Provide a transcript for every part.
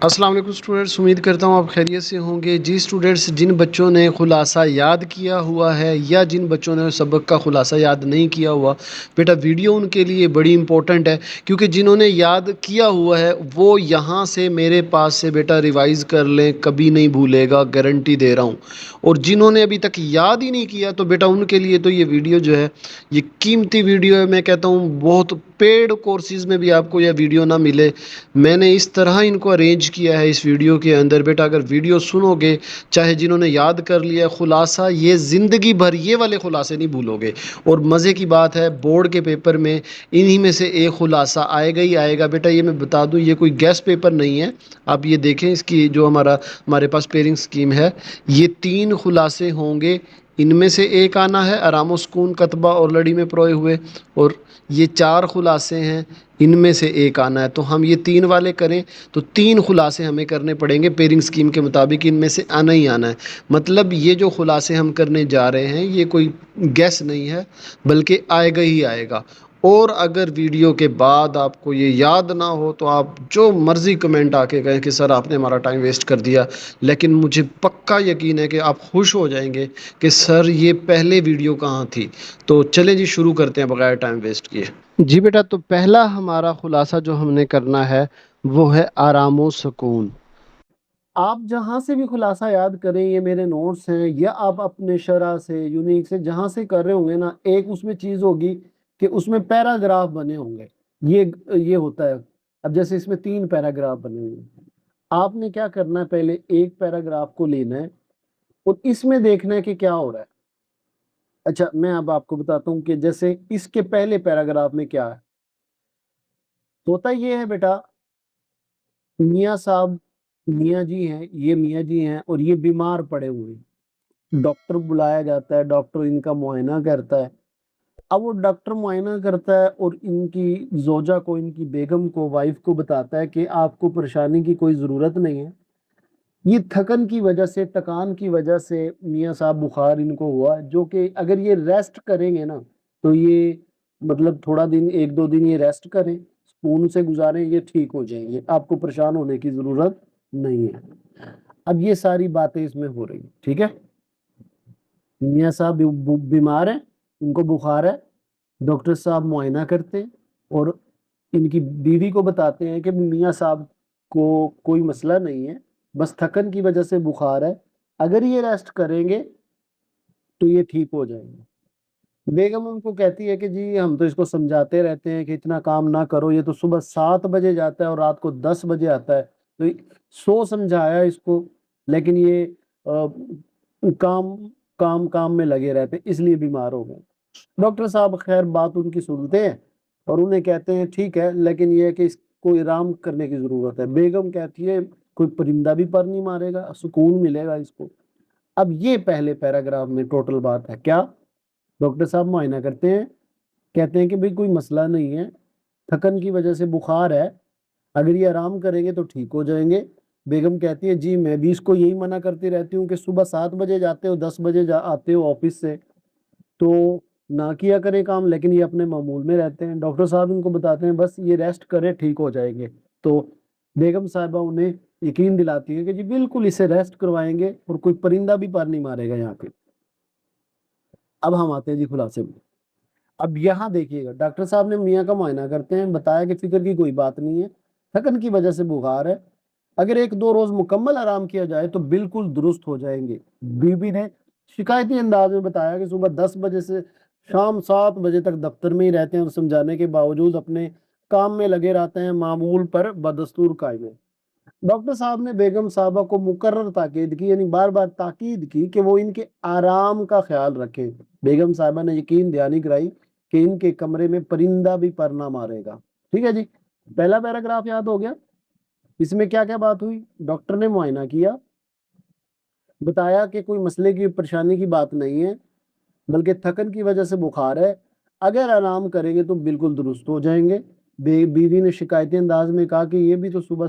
السلام علیکم اسٹوڈنٹس، امید کرتا ہوں آپ خیریت سے ہوں گے۔ جی اسٹوڈنٹس، جن بچوں نے خلاصہ یاد کیا ہوا ہے یا جن بچوں نے سبق کا خلاصہ یاد نہیں کیا ہوا، بیٹا ویڈیو ان کے لیے بڑی امپورٹنٹ ہے، کیونکہ جنہوں نے یاد کیا ہوا ہے وہ یہاں سے میرے پاس سے بیٹا ریوائز کر لیں، کبھی نہیں بھولے گا، گارنٹی دے رہا ہوں۔ اور جنہوں نے ابھی تک یاد ہی نہیں کیا تو بیٹا ان کے لیے تو یہ ویڈیو جو ہے یہ قیمتی ویڈیو ہے۔ میں کہتا ہوں بہت پیڈ کورسز میں بھی آپ کو یہ ویڈیو نہ ملے، میں نے اس طرح ان کو ارینج کیا ہے اس ویڈیو کے اندر۔ بیٹا اگر ویڈیو سنو گے، چاہے جنہوں نے یاد کر لیا خلاصہ، یہ زندگی بھر یہ والے خلاصے نہیں بھولو گے۔ اور مزے کی بات ہے، بورڈ کے پیپر میں انہی میں سے ایک خلاصہ آئے گا ہی آئے گا۔ بیٹا یہ میں بتا دوں، یہ کوئی گیس پیپر نہیں ہے۔ آپ یہ دیکھیں، اس کی جو ہمارے پاس پیئرنگ اسکیم ہے، یہ 3 خلاصے ہوں گے، ان میں سے ایک آنا ہے آرام و سکون، کتبہ اور لڑی میں پروئے ہوئے، اور یہ 4 خلاصے ہیں، ان میں سے ایک آنا ہے۔ تو ہم یہ 3 والے کریں تو 3 خلاصے ہمیں کرنے پڑیں گے پیئرنگ اسکیم کے مطابق، ان میں سے آنا ہی آنا ہے۔ مطلب یہ جو خلاصے ہم کرنے جا رہے ہیں یہ کوئی گیس نہیں ہے، بلکہ آئے گا ہی آئے گا۔ اور اگر ویڈیو کے بعد آپ کو یہ یاد نہ ہو تو آپ جو مرضی کمنٹ آ کے کہیں کہ سر آپ نے ہمارا ٹائم ویسٹ کر دیا، لیکن مجھے پکا یقین ہے کہ آپ خوش ہو جائیں گے کہ سر یہ پہلے ویڈیو کہاں تھی۔ تو چلیں جی، شروع کرتے ہیں بغیر ٹائم ویسٹ کیے۔ جی بیٹا، تو پہلا ہمارا خلاصہ جو ہم نے کرنا ہے وہ ہے آرام و سکون۔ آپ جہاں سے بھی خلاصہ یاد کریں، یہ میرے نوٹس ہیں یا آپ اپنے شرح سے، یونیک سے، جہاں سے کر رہے ہوں گے نا، ایک اس میں چیز ہوگی کہ اس میں پیراگراف بنے ہوں گے۔ یہ ہوتا ہے۔ اب جیسے اس میں 3 پیراگراف بنے ہوئے ہیں، آپ نے کیا کرنا ہے، پہلے ایک پیراگراف کو لینا ہے اور اس میں دیکھنا ہے کہ کیا ہو رہا ہے۔ اچھا، میں اب آپ کو بتاتا ہوں کہ جیسے اس کے پہلے پیراگراف میں کیا ہے۔ ہوتا یہ ہے بیٹا، میاں صاحب، میاں جی ہیں، یہ میاں جی ہیں اور یہ بیمار پڑے ہوئے ہیں۔ ڈاکٹر بلایا جاتا ہے، ڈاکٹر ان کا معائنہ کرتا ہے۔ اب وہ ڈاکٹر معائنہ کرتا ہے اور ان کی زوجہ کو، ان کی بیگم کو، وائف کو بتاتا ہے کہ آپ کو پریشانی کی کوئی ضرورت نہیں ہے۔ یہ تھکن کی وجہ سے، تکان کی وجہ سے میاں صاحب بخار ان کو ہوا ہے، جو کہ اگر یہ ریسٹ کریں گے نا تو یہ مطلب تھوڑا دن، 1-2 دن یہ ریسٹ کریں، سکون سے گزاریں، یہ ٹھیک ہو جائیں گے، آپ کو پریشان ہونے کی ضرورت نہیں ہے۔ اب یہ ساری باتیں اس میں ہو رہی ہیں، ٹھیک ہے۔ میاں صاحب بیمار ہیں، ان کو بخار ہے، ڈاکٹر صاحب معائنہ کرتے ہیں اور ان کی بیوی کو بتاتے ہیں کہ میاں صاحب کو کوئی مسئلہ نہیں ہے، بس تھکن کی وجہ سے بخار ہے، اگر یہ ریسٹ کریں گے تو یہ ٹھیک ہو جائیں گے۔ بیگم ان کو کہتی ہے کہ جی ہم تو اس کو سمجھاتے رہتے ہیں کہ اتنا کام نہ کرو، یہ تو صبح 7 بجے جاتا ہے اور رات کو 10 بجے آتا ہے، تو 100 سمجھایا اس کو، لیکن یہ کام میں لگے رہتے ہیں، اس لیے بیمار ہو گئے۔ ڈاکٹر صاحب خیر بات ان کی سنتے ہیں اور انہیں کہتے ہیں ٹھیک ہے، لیکن یہ ہے کہ اس کو آرام کرنے کی ضرورت ہے۔ بیگم کہتی ہے کوئی پرندہ بھی پر نہیں مارے گا، سکون ملے گا اس کو۔ اب یہ پہلے پیراگراف میں ٹوٹل بات ہے کیا؟ ڈاکٹر صاحب معائنہ کرتے ہیں، کہتے ہیں کہ بھئی کوئی مسئلہ نہیں ہے، تھکن کی وجہ سے بخار ہے، اگر یہ آرام کریں گے تو ٹھیک ہو جائیں گے۔ بیگم کہتی ہے جی میں بھی اس کو یہی منع کرتی رہتی ہوں کہ صبح 7 بجے جاتے ہو، 10 بجے آتے ہو آفس سے، تو نہ کیا کریں کام، لیکن یہ اپنے معمول میں رہتے ہیں۔ ڈاکٹر صاحب ان کو بتاتے ہیں بس یہ ریسٹ کرے، ٹھیک ہو جائیں گے۔ تو بیگم صاحبہ انہیں یقین دلاتی ہے کہ جی بالکل اسے ریسٹ کروائیں گے اور کوئی پرندہ بھی پر نہیں مارے گا یہاں پہ۔ اب ہم آتے ہیں جی خلاصے میں۔ اب یہاں دیکھیے گا، ڈاکٹر صاحب نے میاں کا معائنہ کرتے ہیں، بتایا کہ فکر کی کوئی بات نہیں ہے، تھکن کی وجہ سے بخار ہے، اگر 1-2 روز مکمل آرام کیا جائے تو بالکل درست ہو جائیں گے۔ بیوی نے شکایتی انداز میں بتایا کہ صبح 10 بجے سے شام 7 بجے تک دفتر میں ہی رہتے ہیں اور سمجھانے کے باوجود اپنے کام میں لگے رہتے ہیں، معمول پر بدستور قائم ہے۔ ڈاکٹر صاحب نے بیگم صاحبہ کو مکرر تاکید کی، یعنی بار بار تاکید کی کہ وہ ان کے آرام کا خیال رکھیں۔ بیگم صاحبہ نے یقین دہانی کرائی کہ ان کے کمرے میں پرندہ بھی پر نہ مارے گا۔ ٹھیک ہے جی، پہلا پیراگراف یاد ہو گیا۔ اس میں کیا کیا بات ہوئی؟ ڈاکٹر نے معائنہ کیا، بتایا کہ کوئی مسئلے کی، پریشانی کی بات نہیں ہے، بلکہ تھکن کی وجہ سے بخار ہے، اگر آرام کریں گے تو بالکل درست ہو جائیں گے۔ بیوی نے شکایتی انداز میں کہا کہ یہ بھی تو صبح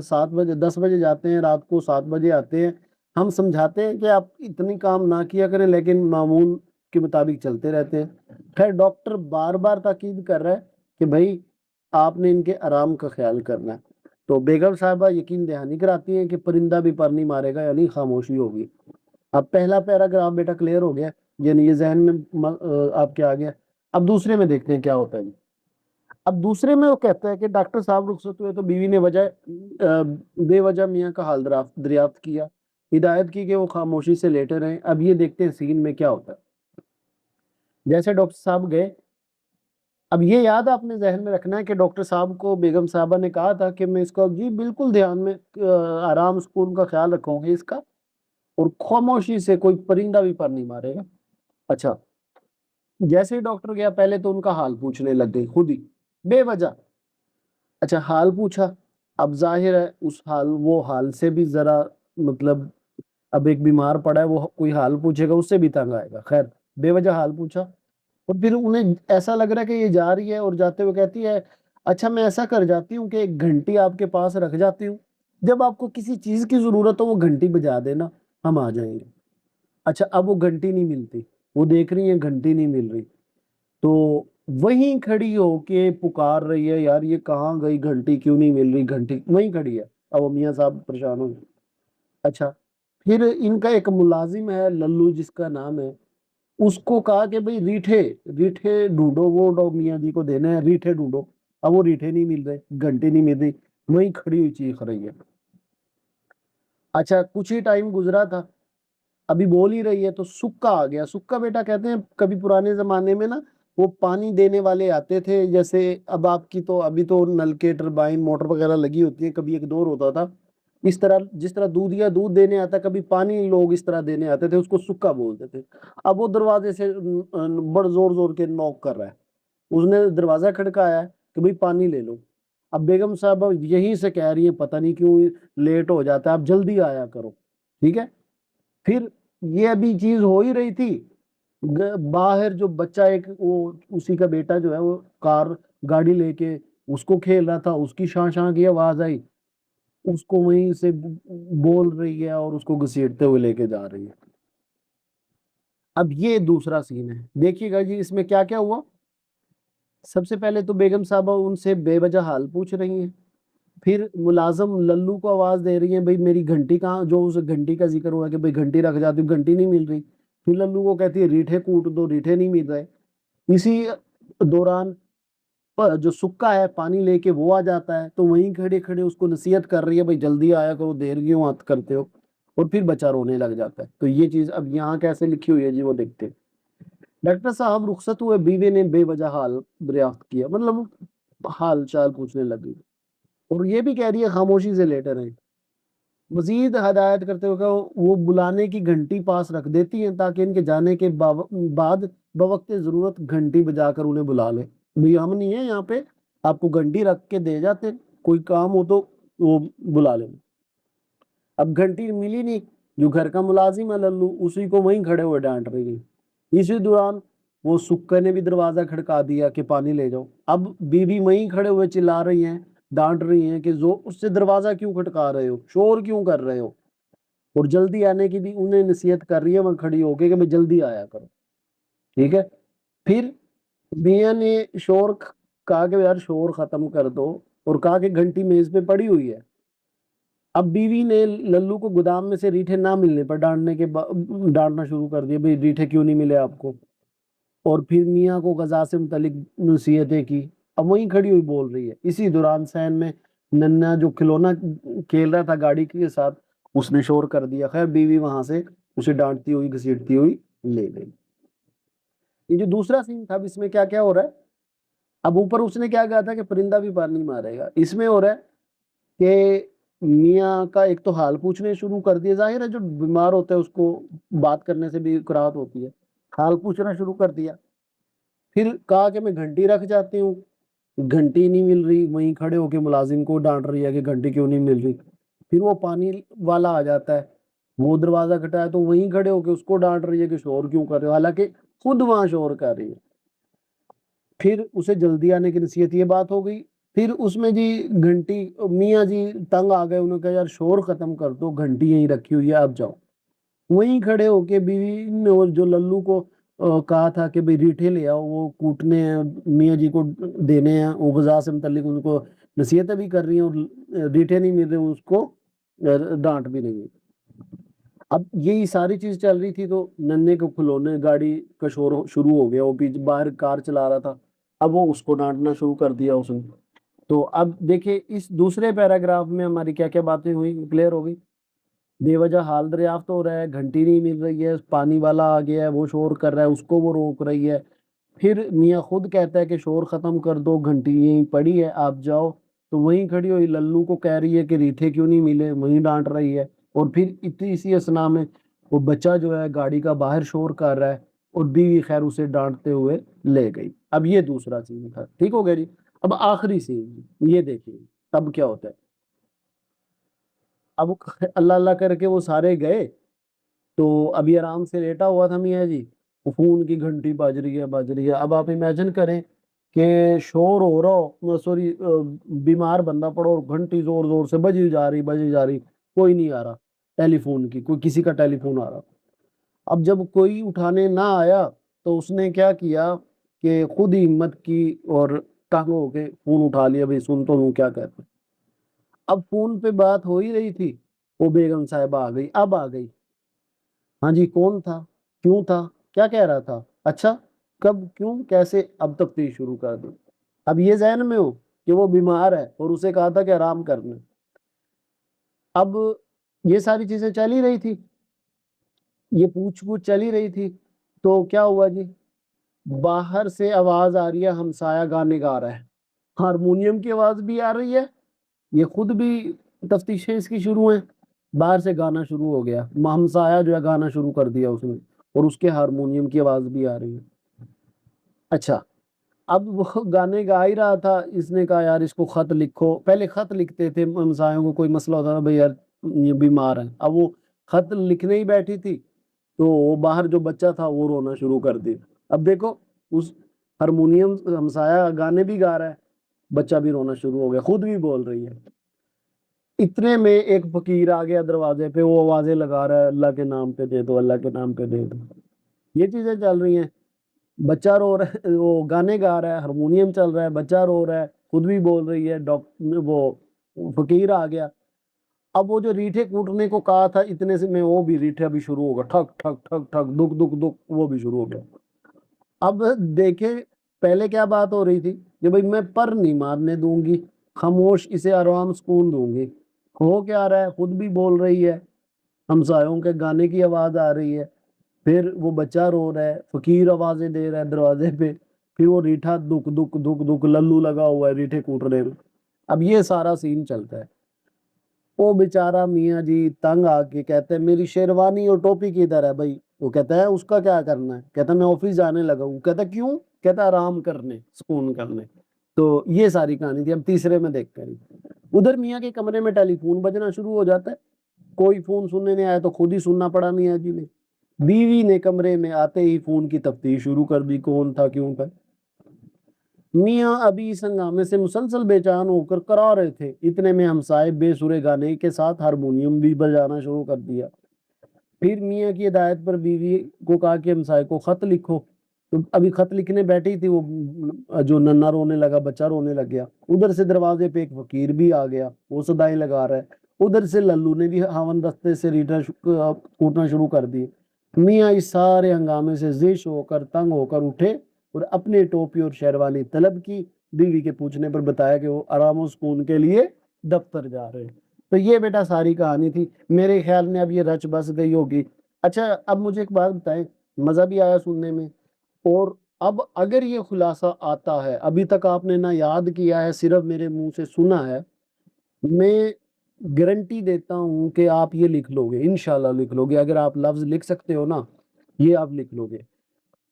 10 بجے جاتے ہیں، رات کو 7 بجے آتے ہیں، ہم سمجھاتے ہیں کہ آپ اتنی کام نہ کیا کریں، لیکن معمول کے مطابق چلتے رہتے ہیں۔ خیر ڈاکٹر بار بار تاکید کر رہا ہے کہ بھائی آپ نے ان کے آرام کا خیال کرنا ہے۔ تو بیگم صاحبہ یقین دہانی کراتی ہیں کہ پرندہ بھی پر نہیں مارے گا، یعنی خاموشی ہوگی۔ اب پہلا پیراگراف بیٹا کلیئر ہو گیا، یعنی یہ ذہن میں آپ کے آ گیا۔ اب دوسرے میں دیکھتے ہیں کیا ہوتا ہے۔ اب دوسرے میں وہ کہتا ہے کہ ڈاکٹر صاحب رخصت ہوئے تو بیوی نے بے وجہ میاں کا حال دریافت کیا، ہدایت کی کہ وہ خاموشی سے لیٹے رہیں۔ اب یہ دیکھتے ہیں سین میں کیا ہوتا ہے۔ جیسے ڈاکٹر صاحب گئے، اب یہ یاد آپ نے ذہن میں رکھنا ہے کہ ڈاکٹر صاحب کو بیگم صاحبہ نے کہا تھا کہ میں اس کا جی بالکل دھیان میں آرام سکون کا خیال رکھوں گی اس کا، اور خاموشی سے کوئی پرندہ بھی پر نہیں مارے گا۔ اچھا، جیسے ہی ڈاکٹر گیا پہلے تو ان کا حال پوچھنے لگ گئی خود ہی بے وجہ۔ اچھا، حال پوچھا، اب ظاہر ہے اس وہ حال سے بھی ذرا مطلب اب ایک بیمار پڑا ہے، وہ کوئی حال پوچھے گا اس سے بھی تنگ آئے گا۔ خیر، بے وجہ حال پوچھا، اور پھر انہیں ایسا لگ رہا ہے کہ یہ جا رہی ہے، اور جاتے ہوئے کہتی ہے اچھا میں ایسا کر جاتی ہوں کہ 1 گھنٹی آپ کے پاس رکھ جاتی ہوں، جب آپ کو کسی چیز کی ضرورت ہو وہ گھنٹی بجا دینا، ہم آ جائیں گے۔ اچھا، اب وہ گھنٹی نہیں ملتی، وہ دیکھ رہی ہیں گھنٹی نہیں مل رہی، تو وہیں کھڑی ہو کے پکار رہی ہے یار یہ کہاں گئی گھنٹی، کیوں نہیں مل رہی گھنٹی، وہیں کھڑی ہے۔ اب میاں صاحب پریشان ہو گئے۔ اچھا، پھر ان کا ایک ملازم ہے للو جس کا نام ہے، اس کو کہا کہ بھئی ریٹھے ڈھونڈو، وہ میاں جی کو دینے ہیں، ریٹھے ڈھونڈو۔ اب وہ ریٹھے نہیں مل رہے، گھنٹی نہیں مل رہی، وہیں کھڑی ہوئی چیخ رہی ہے۔ اچھا، کچھ ہی ٹائم گزرا تھا، ابھی بول ہی رہی ہے تو سکا آ گیا۔ سکا بیٹا کہتے ہیں کبھی پرانے زمانے میں نا وہ پانی دینے والے آتے تھے، جیسے اب آپ کی تو ابھی تو نل کے ٹربائن موٹر وغیرہ لگی ہوتی ہیں، کبھی ایک دور ہوتا تھا اس طرح، جس طرح دودھ دینے آتا، کبھی پانی لوگ اس طرح دینے آتے تھے، اس کو سکا بولتے تھے۔ اب وہ دروازے سے بڑے زور کے نوک کر رہا ہے، اس نے دروازہ کھڑکایا ہے کہ بھئی پانی لے لو۔ اب بیگم صاحبہ یہیں سے کہہ رہی ہیں پتہ نہیں کیوں لیٹ ہو جاتا ہے، اب جلدی آیا کرو، ٹھیک ہے۔ پھر یہ ابھی چیز ہو ہی رہی تھی، باہر جو بچہ ایک وہ اسی کا بیٹا جو ہے وہ گاڑی لے کے اس کو کھیل رہا تھا، اس کی شاں شاں کی آواز آئی، اس کو وہیں سے بول رہی ہے اور اس کو گھسیٹتے ہوئے لے کے جا رہی ہے۔ اب یہ دوسرا سین ہے، دیکھیے گا جی اس میں کیا کیا ہوا۔ سب سے پہلے تو بیگم صاحبہ ان سے بے وجہ حال پوچھ رہی ہیں، پھر ملازم للو کو آواز دے رہی ہیں بھئی میری گھنٹی کہاں، جو اس گھنٹی کا ذکر ہوا کہ بھئی گھنٹی رکھ جاتی ہوں، گھنٹی نہیں مل رہی، پھر للو کو کہتی ہے ریٹھے کوٹ دو، ریٹھے نہیں مل رہے۔ اسی دوران جو سکا ہے پانی لے کے وہ آ جاتا ہے، تو وہیں کھڑے کھڑے اس کو نصیحت کر رہی ہے بھئی جلدی آیا کرو، دیر کیوں آت کرتے ہو، اور پھر بچہ رونے لگ جاتا ہے۔ تو یہ چیز اب یہاں کیسے لکھی ہوئی ہے جی وہ دیکھتے ہیں۔ ڈاکٹر صاحب رخصت ہوئے، بیوی نے بے وجہ حال دریافت کیا، مطلب حال چال پوچھنے لگی، اور یہ بھی کہہ رہی ہے خاموشی سے لیٹے رہیں۔ مزید ہدایت کرتے ہوئے وہ بلانے کی گھنٹی پاس رکھ دیتی ہیں تاکہ ان کے جانے کے بعد بوقت ضرورت گھنٹی بجا کر انہیں بلا لیں۔ بھئی ہم نہیں ہیں یہاں پہ، آپ کو گھنٹی رکھ کے دے جاتے، کوئی کام ہو تو وہ بلا لیں۔ اب گھنٹی ملی نہیں، جو گھر کا ملازم ہے للو، اسی کو وہیں کھڑے ہوئے ڈانٹ رہی ہے۔ اسی دوران وہ سکے نے بھی دروازہ کھڑکا دیا کہ پانی لے جاؤ۔ اب بیوی وہیں کھڑے ہوئے چلا رہی ہیں، ڈانٹ رہی ہیں کہ اس سے دروازہ کیوں کھٹکا رہے ہو، شور کیوں کر رہے ہو، اور جلدی آنے کی بھی انہیں نصیحت کر رہی ہے وہاں کھڑی ہو کے کہ میں جلدی آیا کرو، ٹھیک ہے۔ پھر میاں نے کہا کہ یار شور ختم کر دو، اور کہا کہ گھنٹی میز پہ پڑی ہوئی ہے۔ اب بیوی نے للو کو گودام میں سے ریٹھے نہ ملنے پر ڈانٹنا شروع کر دیا، بھئی ریٹھے کیوں نہیں ملے آپ کو، اور پھر میاں کو غذا سے متعلق نصیحتیں کی۔ اب وہیں کھڑی ہوئی بول رہی ہے۔ اسی دوران سین میں ننا جو کھلونا کھیل رہا تھا گاڑی کے ساتھ، اس نے شور کر دیا۔ خیر بیوی وہاں سے اسے ڈانٹتی ہوئی گھسیٹتی ہوئی لے گئی۔ یہ جو دوسرا سین تھا، اب اس میں کیا کیا ہو رہا ہے۔ اب اوپر اس نے کیا کہا تھا کہ پرندہ بھی پر نہیں مارے گا، اس میں ہو رہا ہے کہ میاں کا ایک تو حال پوچھنے شروع کر دیے، ظاہر ہے جو بیمار ہوتا ہے اس کو بات کرنے سے بھی کراہت ہوتی ہے، حال پوچھنا شروع کر دیا۔ پھر کہا کہ میں گھنٹی رکھ جاتی ہوں، گھنٹی نہیں مل رہی، وہیں کھڑے ہو کے ملازم کو ڈانٹ رہی ہے کہ گھنٹی کیوں نہیں مل رہی۔ پھر وہ پانی والا آ جاتا ہے، وہ دروازہ کھٹایا تو وہیں کھڑے ہو کے اس کو ڈانٹ رہی ہے کہ شور کیوں کر رہے ہو، حالانکہ خود وہاں شور کر رہی ہے۔ پھر اسے جلدی آنے کی نصیحت، یہ بات ہو گئی۔ پھر اس میں جی گھنٹی، میاں جی تنگ آ گئے، انہوں نے کہا یار شور ختم کر دو، گھنٹی یہیں رکھی ہوئی ہے آپ جاؤ۔ وہیں کھڑے ہو کے بیوی نے جو للو کو کہا تھا کہ بھئی ریٹھے لے آؤ، وہ کوٹنے ہیں، میاں جی کو دینے ہیں، وہ غذا سے متعلق ان کو نصیحتیں بھی کر رہی ہیں اور ریٹھے نہیں مل رہے اس کو ڈانٹ بھی نہیں ہے۔ اب یہی ساری چیز چل رہی تھی تو ننے کو کھلونے گاڑی کا شور شروع ہو گیا، وہ پیچھے باہر کار چلا رہا تھا، اب وہ اس کو ڈانٹنا شروع کر دیا اس نے۔ تو اب دیکھیں اس دوسرے پیراگراف میں ہماری کیا کیا باتیں ہوئی، کلیئر ہو گئی۔ بے وجہ حال دریافت ہو رہا ہے، گھنٹی نہیں مل رہی ہے، پانی والا آ گیا ہے وہ شور کر رہا ہے، اس کو وہ روک رہی ہے۔ پھر میاں خود کہتا ہے کہ شور ختم کر دو، گھنٹی یہیں پڑی ہے آپ جاؤ، تو وہیں کھڑی ہوئی للو کو کہہ رہی ہے کہ ریٹھے کیوں نہیں ملے، وہیں ڈانٹ رہی ہے۔ اور پھر اسی اسنا میں وہ بچہ جو ہے گاڑی کا باہر شور کر رہا ہے اور بیوی خیر اسے ڈانٹتے ہوئے لے گئی۔ اب یہ دوسرا سین تھا، ٹھیک ہو گیا جی۔ اب آخری سین یہ دیکھیے اب کیا ہوتا ہے۔ اب اللہ اللہ کر کے وہ سارے گئے تو ابھی آرام سے لیٹا ہوا تھا میاں جی، فون کی گھنٹی بج رہی ہے۔ اب آپ امیجن کریں کہ شور ہو رہا ہو، سوری بیمار بندہ پڑو اور گھنٹی زور زور سے بجی جا رہی، کوئی نہیں آ رہا ٹیلی فون کی، کوئی کسی کا ٹیلی فون آ رہا۔ اب جب کوئی اٹھانے نہ آیا تو اس نے کیا کیا کہ خود ہی ہمت کی اور تنگ ہو کے فون اٹھا لیا، بھائی سن تو لوں کیا کہتے ہیں۔ اب فون پہ بات ہو ہی رہی تھی، وہ بیگم صاحبہ آ گئی، اب آ گئی، ہاں جی کون تھا، کیوں تھا، کیا کہہ رہا تھا، اچھا کب، کیوں، کیسے، اب تفتیش شروع کر دو۔ اب یہ ذہن میں ہو کہ وہ بیمار ہے اور اسے کہا تھا کہ آرام کرنا۔ اب یہ ساری چیزیں چل ہی رہی تھی، یہ پوچھ گچھ چل ہی رہی تھی، تو کیا ہوا جی، باہر سے آواز آ رہی ہے، ہمسایہ گانے گا رہا ہے، ہارمونیم کی آواز بھی آ رہی ہے، یہ خود بھی تفتیشیں اس کی شروع ہیں، باہر سے گانا شروع ہو گیا، ہمسایہ جو ہے گانا شروع کر دیا اس نے، اور اس کے ہارمونیم کی آواز بھی آ رہی ہے۔ اچھا اب وہ گانے گا ہی رہا تھا، اس نے کہا یار اس کو خط لکھو، پہلے خط لکھتے تھے ہمسایوں کو، کوئی مسئلہ ہوتا تھا بھائی یار یہ بیمار ہے، اب وہ خط لکھنے ہی بیٹھی تھی تو وہ باہر جو بچہ تھا وہ رونا شروع کر دیا۔ اب دیکھو اس ہارمونیم ہمسایہ گانے بھی گا رہا ہے، بچہ بھی رونا شروع ہو گیا، خود بھی بول رہی ہے۔ اتنے میں ایک فقیر آ گیا دروازے پہ، وہ آوازیں لگا رہا ہے، اللہ کے نام پہ دے دو، اللہ کے نام پہ دے دو، یہ چیزیں چل رہی ہیں۔ بچہ رو رہا ہے، وہ گانے گا رہا ہے، ہارمونیم چل رہا ہے، بچہ رو رہا ہے، خود بھی بول رہی ہے، وہ فقیر آ گیا۔ اب وہ جو ریٹھے کوٹنے کو کہا تھا اتنے سے میں وہ بھی ریٹھے بھی شروع ہوگا، ٹھک ٹھک ٹھک ٹھک، دک دک دک، وہ بھی شروع ہو گیا۔ اب دیکھیں پہلے کیا بات ہو رہی تھی کہ بھائی میں پر نہیں مارنے دوں گی، خاموش اسے آرام سکون دوں گی، ہو کیا رہا ہے، خود بھی بول رہی ہے، ہمسایوں کے گانے کی آواز آ رہی ہے، پھر وہ بچہ رو رہا ہے، فقیر آوازیں دے رہا ہے دروازے پہ، پھر وہ ریٹھا دک دک دک دک للو لگا ہوا ہے ریٹھے کوٹنے میں۔ اب یہ سارا سین چلتا ہے۔ وہ بیچارہ میاں جی تنگ آ کے کہتے ہیں میری شیروانی اور ٹوپی کدھر ہے بھائی، وہ کہتا ہے اس کا کیا کرنا ہے، کہتا ہے میں آفس جانے لگا ہوں، کہتا ہے کیوں، کہتا ہے آرام کرنے، سکون کرنے۔ تو یہ ساری کہانی تھی۔ اب تیسرے میں دیکھ کر ادھر میاں کے کمرے میں ٹیلی فون بجنا شروع ہو جاتا ہے، کوئی فون سننے نہیں آیا تو خود ہی سننا پڑا میاں جی نے۔ بیوی نے کمرے میں آتے ہی فون کی تفتیش شروع کر دی، کون تھا، کیوں تھا۔ میاں ابھی اس ہنگامے سے مسلسل بے چین ہو کر کرا رہے تھے، اتنے میں ہمسائے بے سرے گانے کے ساتھ ہارمونیم بھی بجانا شروع کر دیا۔ پھر میاں کی ہدایت پر بیوی کو کہا کہ ہمسائے کو خط لکھو، تو ابھی خط لکھنے بیٹھی تھی، وہ جو ننا رونے لگا، بچہ رونے لگ گیا، ادھر سے دروازے پہ ایک فقیر بھی آ گیا، وہ صدائیں لگا رہا ہے، ادھر سے للو نے بھی ہاون دستے سے ریٹھا کوٹنا شروع کر دی۔ میاں اس سارے ہنگامے سے زش ہو کر تنگ ہو کر اٹھے اور اپنے ٹوپی اور شیروانی طلب کی، بیوی کے پوچھنے پر بتایا کہ وہ آرام و سکون کے لیے دفتر جا رہے ہیں۔ تو یہ بیٹا ساری کہانی تھی، میرے خیال میں اب یہ رچ بس گئی ہوگی۔ اچھا اب مجھے ایک بات بتائیں، مزہ بھی آیا سننے میں، اور اب اگر یہ خلاصہ آتا ہے، ابھی تک آپ نے نہ یاد کیا ہے، صرف میرے منہ سے سنا ہے، میں گارنٹی دیتا ہوں کہ آپ یہ لکھ لو گے، انشاءاللہ لکھ لو گے، اگر آپ لفظ لکھ سکتے ہو نا یہ آپ لکھ لو گے۔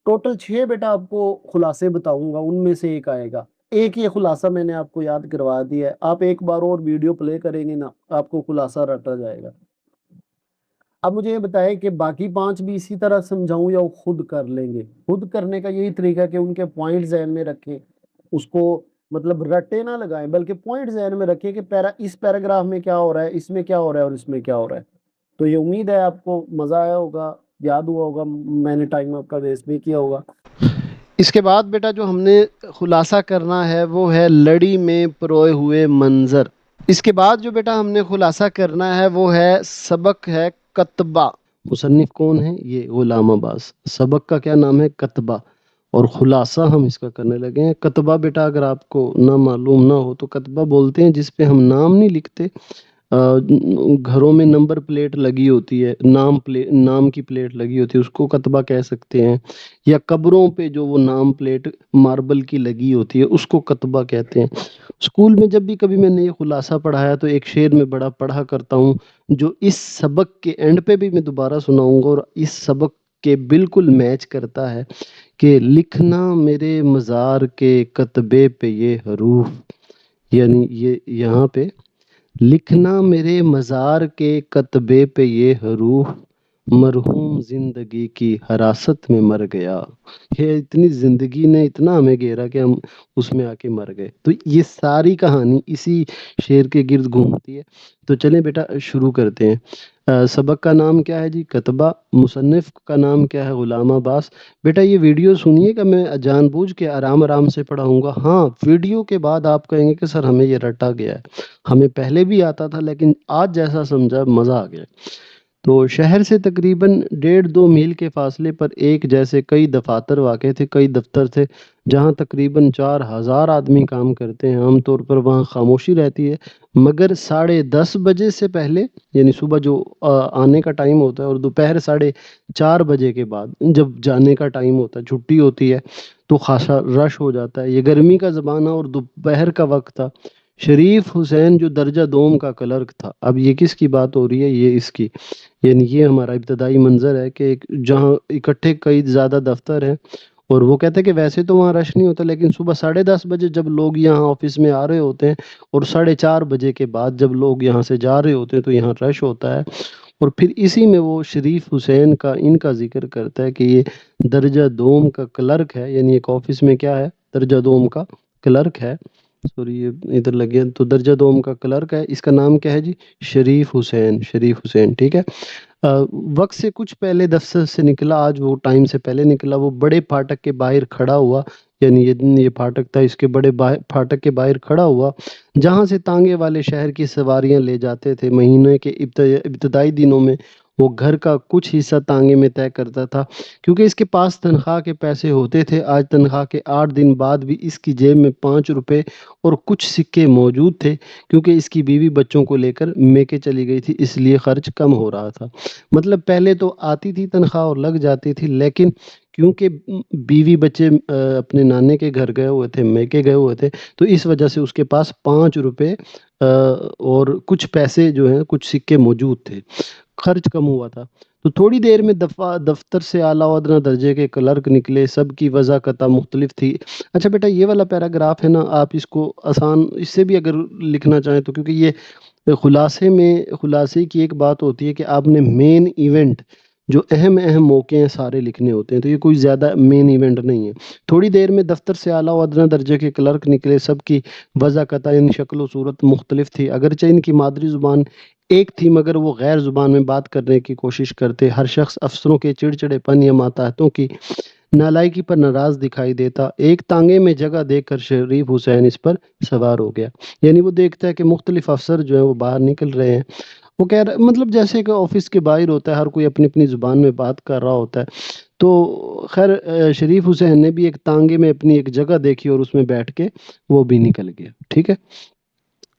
ٹوٹل 6 بیٹا آپ کو خلاصے بتاؤں گا، ان میں سے ایک آئے گا، ایک یہ خلاصہ میں نے آپ کو یاد کروا دیا ہے، آپ ایک بار اور ویڈیو پلے کریں گے نا آپ کو خلاصہ رٹا جائے گا۔ اب مجھے یہ بتائیں کہ باقی 5 بھی اسی طرح سمجھاؤں یا وہ خود کر لیں گے؟ خود کرنے کا یہی طریقہ کہ ان کے پوائنٹ ذہن میں رکھیں، اس کو مطلب رٹے نہ لگائیں بلکہ پوائنٹ ذہن میں رکھیں کہ اس پیراگراف میں کیا ہو رہا ہے، اس میں کیا ہو رہا ہے اور اس میں کیا ہو رہا ہے۔ تو یہ امید ہے آپ کو مزہ آیا ہوگا، یاد ہوا ہوگا، میں نے ٹائم آپ کا ویسٹ نہیں کیا ہوگا۔ اس کے بعد بیٹا جو ہم نے خلاصہ کرنا ہے وہ ہے لڑی میں پروئے ہوئے منظر۔ اس کے بعد جو بیٹا ہم نے خلاصہ کرنا ہے وہ ہے سبق ہے کتبہ۔ مصنف کون ہے؟ یہ غلام عباس۔ سبق کا کیا نام ہے؟ کتبہ، اور خلاصہ ہم اس کا کرنے لگے ہیں۔ کتبہ بیٹا اگر آپ کو نہ معلوم نہ ہو تو کتبہ بولتے ہیں جس پہ ہم نام نہیں لکھتے، گھروں میں نمبر پلیٹ لگی ہوتی ہے، نام کی پلیٹ لگی ہوتی ہے، اس کو کتبہ کہہ سکتے ہیں، یا قبروں پہ جو وہ نام پلیٹ ماربل کی لگی ہوتی ہے اس کو کتبہ کہتے ہیں۔ اسکول میں جب بھی کبھی میں نے یہ خلاصہ پڑھایا تو ایک شعر میں بڑا پڑھا کرتا ہوں، جو اس سبق کے اینڈ پہ بھی میں دوبارہ سناؤں گا، اور اس سبق کے بالکل میچ کرتا ہے کہ لکھنا میرے مزار کے کتبے پہ یہ حروف، یعنی یہ یہاں پہ لکھنا میرے مزار کے کتبے پہ یہ حروف، مرحوم زندگی کی حراست میں مر گیا۔ یہ اتنی زندگی نے اتنا ہمیں گھیرا کہ ہم اس میں آ کے مر گئے۔ تو یہ ساری کہانی اسی شعر کے گرد گھومتی ہے۔ تو چلیں بیٹا شروع کرتے ہیں۔ سبق کا نام کیا ہے جی؟ کتبہ۔ مصنف کا نام کیا ہے؟ غلام عباس۔ بیٹا یہ ویڈیو سنیے گا، میں جان بوجھ کے آرام آرام سے پڑھاؤں گا۔ ہاں، ویڈیو کے بعد آپ کہیں گے کہ سر ہمیں یہ رٹا گیا ہے، ہمیں پہلے بھی آتا تھا لیکن آج جیسا سمجھا مزہ آ گیا۔ تو شہر سے تقریباً 1.5-2 میل کے فاصلے پر ایک جیسے کئی دفاتر واقع تھے، کئی دفتر تھے، جہاں تقریباً 4,000 آدمی کام کرتے ہیں۔ عام طور پر وہاں خاموشی رہتی ہے، مگر 10:30 بجے سے پہلے، یعنی صبح جو آنے کا ٹائم ہوتا ہے، اور دوپہر 4:30 بجے کے بعد جب جانے کا ٹائم ہوتا ہے، چھٹی ہوتی ہے، تو خاصا رش ہو جاتا ہے۔ یہ گرمی کا زمانہ اور دوپہر کا وقت تھا۔ شریف حسین جو درجہ دوم کا کلرک تھا، اب یہ کس کی بات ہو رہی ہے؟ یہ اس کی، یعنی یہ ہمارا ابتدائی منظر ہے کہ جہاں اکٹھے کئی زیادہ دفتر ہیں، اور وہ کہتے ہیں کہ ویسے تو وہاں رش نہیں ہوتا، لیکن صبح 10:30 بجے جب لوگ یہاں آفس میں آ رہے ہوتے ہیں، اور 4:30 بجے کے بعد جب لوگ یہاں سے جا رہے ہوتے ہیں تو یہاں رش ہوتا ہے۔ اور پھر اسی میں وہ شریف حسین کا ان کا ذکر کرتا ہے کہ یہ درجہ دوم کا کلرک ہے، یعنی ایک آفس میں کیا ہے؟ درجہ دوم کا کلرک ہے۔ سوری یہ ادھر لگ گیا، تو درجہ دوم کا کلرک ہے۔ اس کا نام کیا ہے جی؟ شریف حسین۔ شریف حسین، ٹھیک ہے۔ وقت سے کچھ پہلے دفتر سے نکلا، آج وہ ٹائم سے پہلے نکلا، وہ بڑے پھاٹک کے باہر کھڑا ہوا، یعنی یہ پھاٹک تھا، اس کے بڑے پھاٹک کے باہر کھڑا ہوا، جہاں سے تانگے والے شہر کی سواریاں لے جاتے تھے۔ مہینے کے ابتدائی دنوں میں وہ گھر کا کچھ حصہ تانگے میں طے کرتا تھا، کیونکہ اس کے پاس تنخواہ کے پیسے ہوتے تھے۔ آج تنخواہ کے 8 دن بعد بھی اس کی جیب میں 5 روپے اور کچھ سکے موجود تھے، کیونکہ اس کی بیوی بچوں کو لے کر میکے چلی گئی تھی، اس لیے خرچ کم ہو رہا تھا۔ مطلب پہلے تو آتی تھی تنخواہ اور لگ جاتی تھی، لیکن کیونکہ بیوی بچے اپنے نانے کے گھر گئے ہوئے تھے، میکے گئے ہوئے تھے، تو اس وجہ سے اس کے پاس 5 روپے اور کچھ پیسے جو ہیں، کچھ سکے موجود تھے، خرچ کم ہوا تھا۔ تو تھوڑی دیر میں دفتر سے اعلیٰ و ادنیٰ درجے کے کلرک نکلے، سب کی وضع قطع مختلف تھی۔ اچھا بیٹا یہ والا پیراگراف ہے نا، آپ اس کو آسان اس سے بھی اگر لکھنا چاہیں تو، کیونکہ یہ خلاصے کی ایک بات ہوتی ہے کہ آپ نے مین ایونٹ جو اہم موقع ہیں سارے لکھنے ہوتے ہیں، تو یہ کوئی زیادہ مین ایونٹ نہیں ہے۔ تھوڑی دیر میں دفتر سے اعلیٰ و ادنیٰ درجے کے کلرک نکلے، سب کی وضع قطع یعنی شکل و صورت مختلف تھی، اگرچہ ان کی مادری زبان ایک تھی مگر وہ غیر زبان میں بات کرنے کی کوشش کرتے۔ ہر شخص افسروں کے چڑچڑے پن یا ماتحتوں کی نالائکی پر ناراض دکھائی دیتا۔ ایک تانگے میں جگہ دیکھ کر شریف حسین اس پر سوار ہو گیا، یعنی وہ دیکھتا ہے کہ مختلف افسر جو ہیں وہ باہر نکل رہے ہیں۔ وہ کہہ رہا مطلب جیسے کہ آفس کے باہر ہوتا ہے، ہر کوئی اپنی اپنی زبان میں بات کر رہا ہوتا ہے، تو خیر شریف حسین نے بھی ایک تانگے میں اپنی ایک جگہ دیکھی اور اس میں بیٹھ کے وہ بھی نکل گیا، ٹھیک ہے۔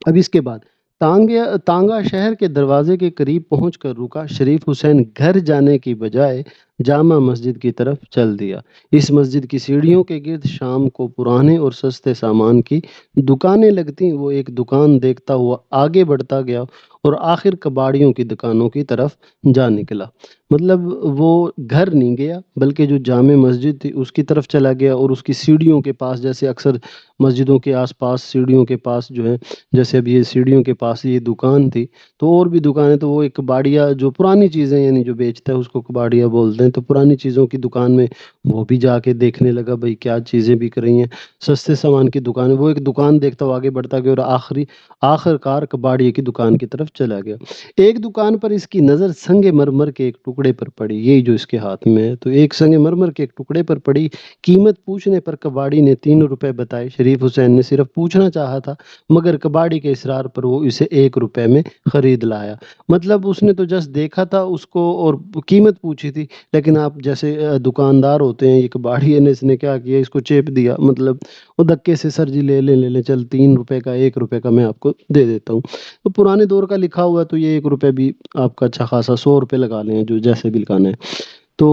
اب اس کے بعد تانگا شہر کے دروازے کے قریب پہنچ کر رکا۔ شریف حسین گھر جانے کی بجائے جامع مسجد کی طرف چل دیا۔ اس مسجد کی سیڑھیوں کے گرد شام کو پرانے اور سستے سامان کی دکانیں لگتی۔ وہ ایک دکان دیکھتا ہوا آگے بڑھتا گیا اور آخر کباڑیوں کی دکانوں کی طرف جا نکلا۔ مطلب وہ گھر نہیں گیا بلکہ جو جامع مسجد تھی اس کی طرف چلا گیا، اور اس کی سیڑھیوں کے پاس، جیسے اکثر مسجدوں کے آس پاس سیڑھیوں کے پاس جو ہے، جیسے اب یہ سیڑھیوں کے پاس یہ دکان تھی، تو اور بھی دکانیں، تو وہ ایک کباڑیا جو پرانی چیزیں یعنی جو بیچتا ہے اس کو کباڑیا بولتے ہیں، تو پرانی چیزوں کی دکان میں وہ بھی جا کے دیکھنے لگا بھائی کیا چیزیں بک رہی ہیں، سستے سامان کی دکان ہے، وہ ایک دکان دیکھتا وہ آگے بڑھتا گیا اور آخر کار کباڑی کی دکان کی طرف چلا گیا۔ ایک دکان پر اس کی نظر سنگ مرمر کے ایک ٹکڑے پر پڑی، یہی جو اس کے ہاتھ میں ہے، تو ایک سنگ مرمر کے ایک ٹکڑے پر پڑی۔ قیمت پوچھنے پر کباڑی نے 3 روپے بتائے۔ شریف حسین نے صرف پوچھنا چاہا تھا، مگر کباڑی کے اصرار پر وہ اسے 1 روپے میں خرید لایا۔ مطلب اس نے تو جسٹ دیکھا تھا اس کو اور قیمت پوچھی تھی، لیکن آپ جیسے دکاندار ہوتے ہیں، یہ کباڑی نے اس نے کیا کیا، اس کو چیپ دیا، مطلب وہ دھکے سے سر جی لے لے چل 3 روپے کا 1 روپے کا میں آپ کو دے دیتا ہوں۔ تو پرانے دور کا لکھا ہوا تو یہ 1 روپے بھی آپ کا اچھا خاصا 100 روپے لگا لیں جو جیسے بھی لگانا ہے۔ تو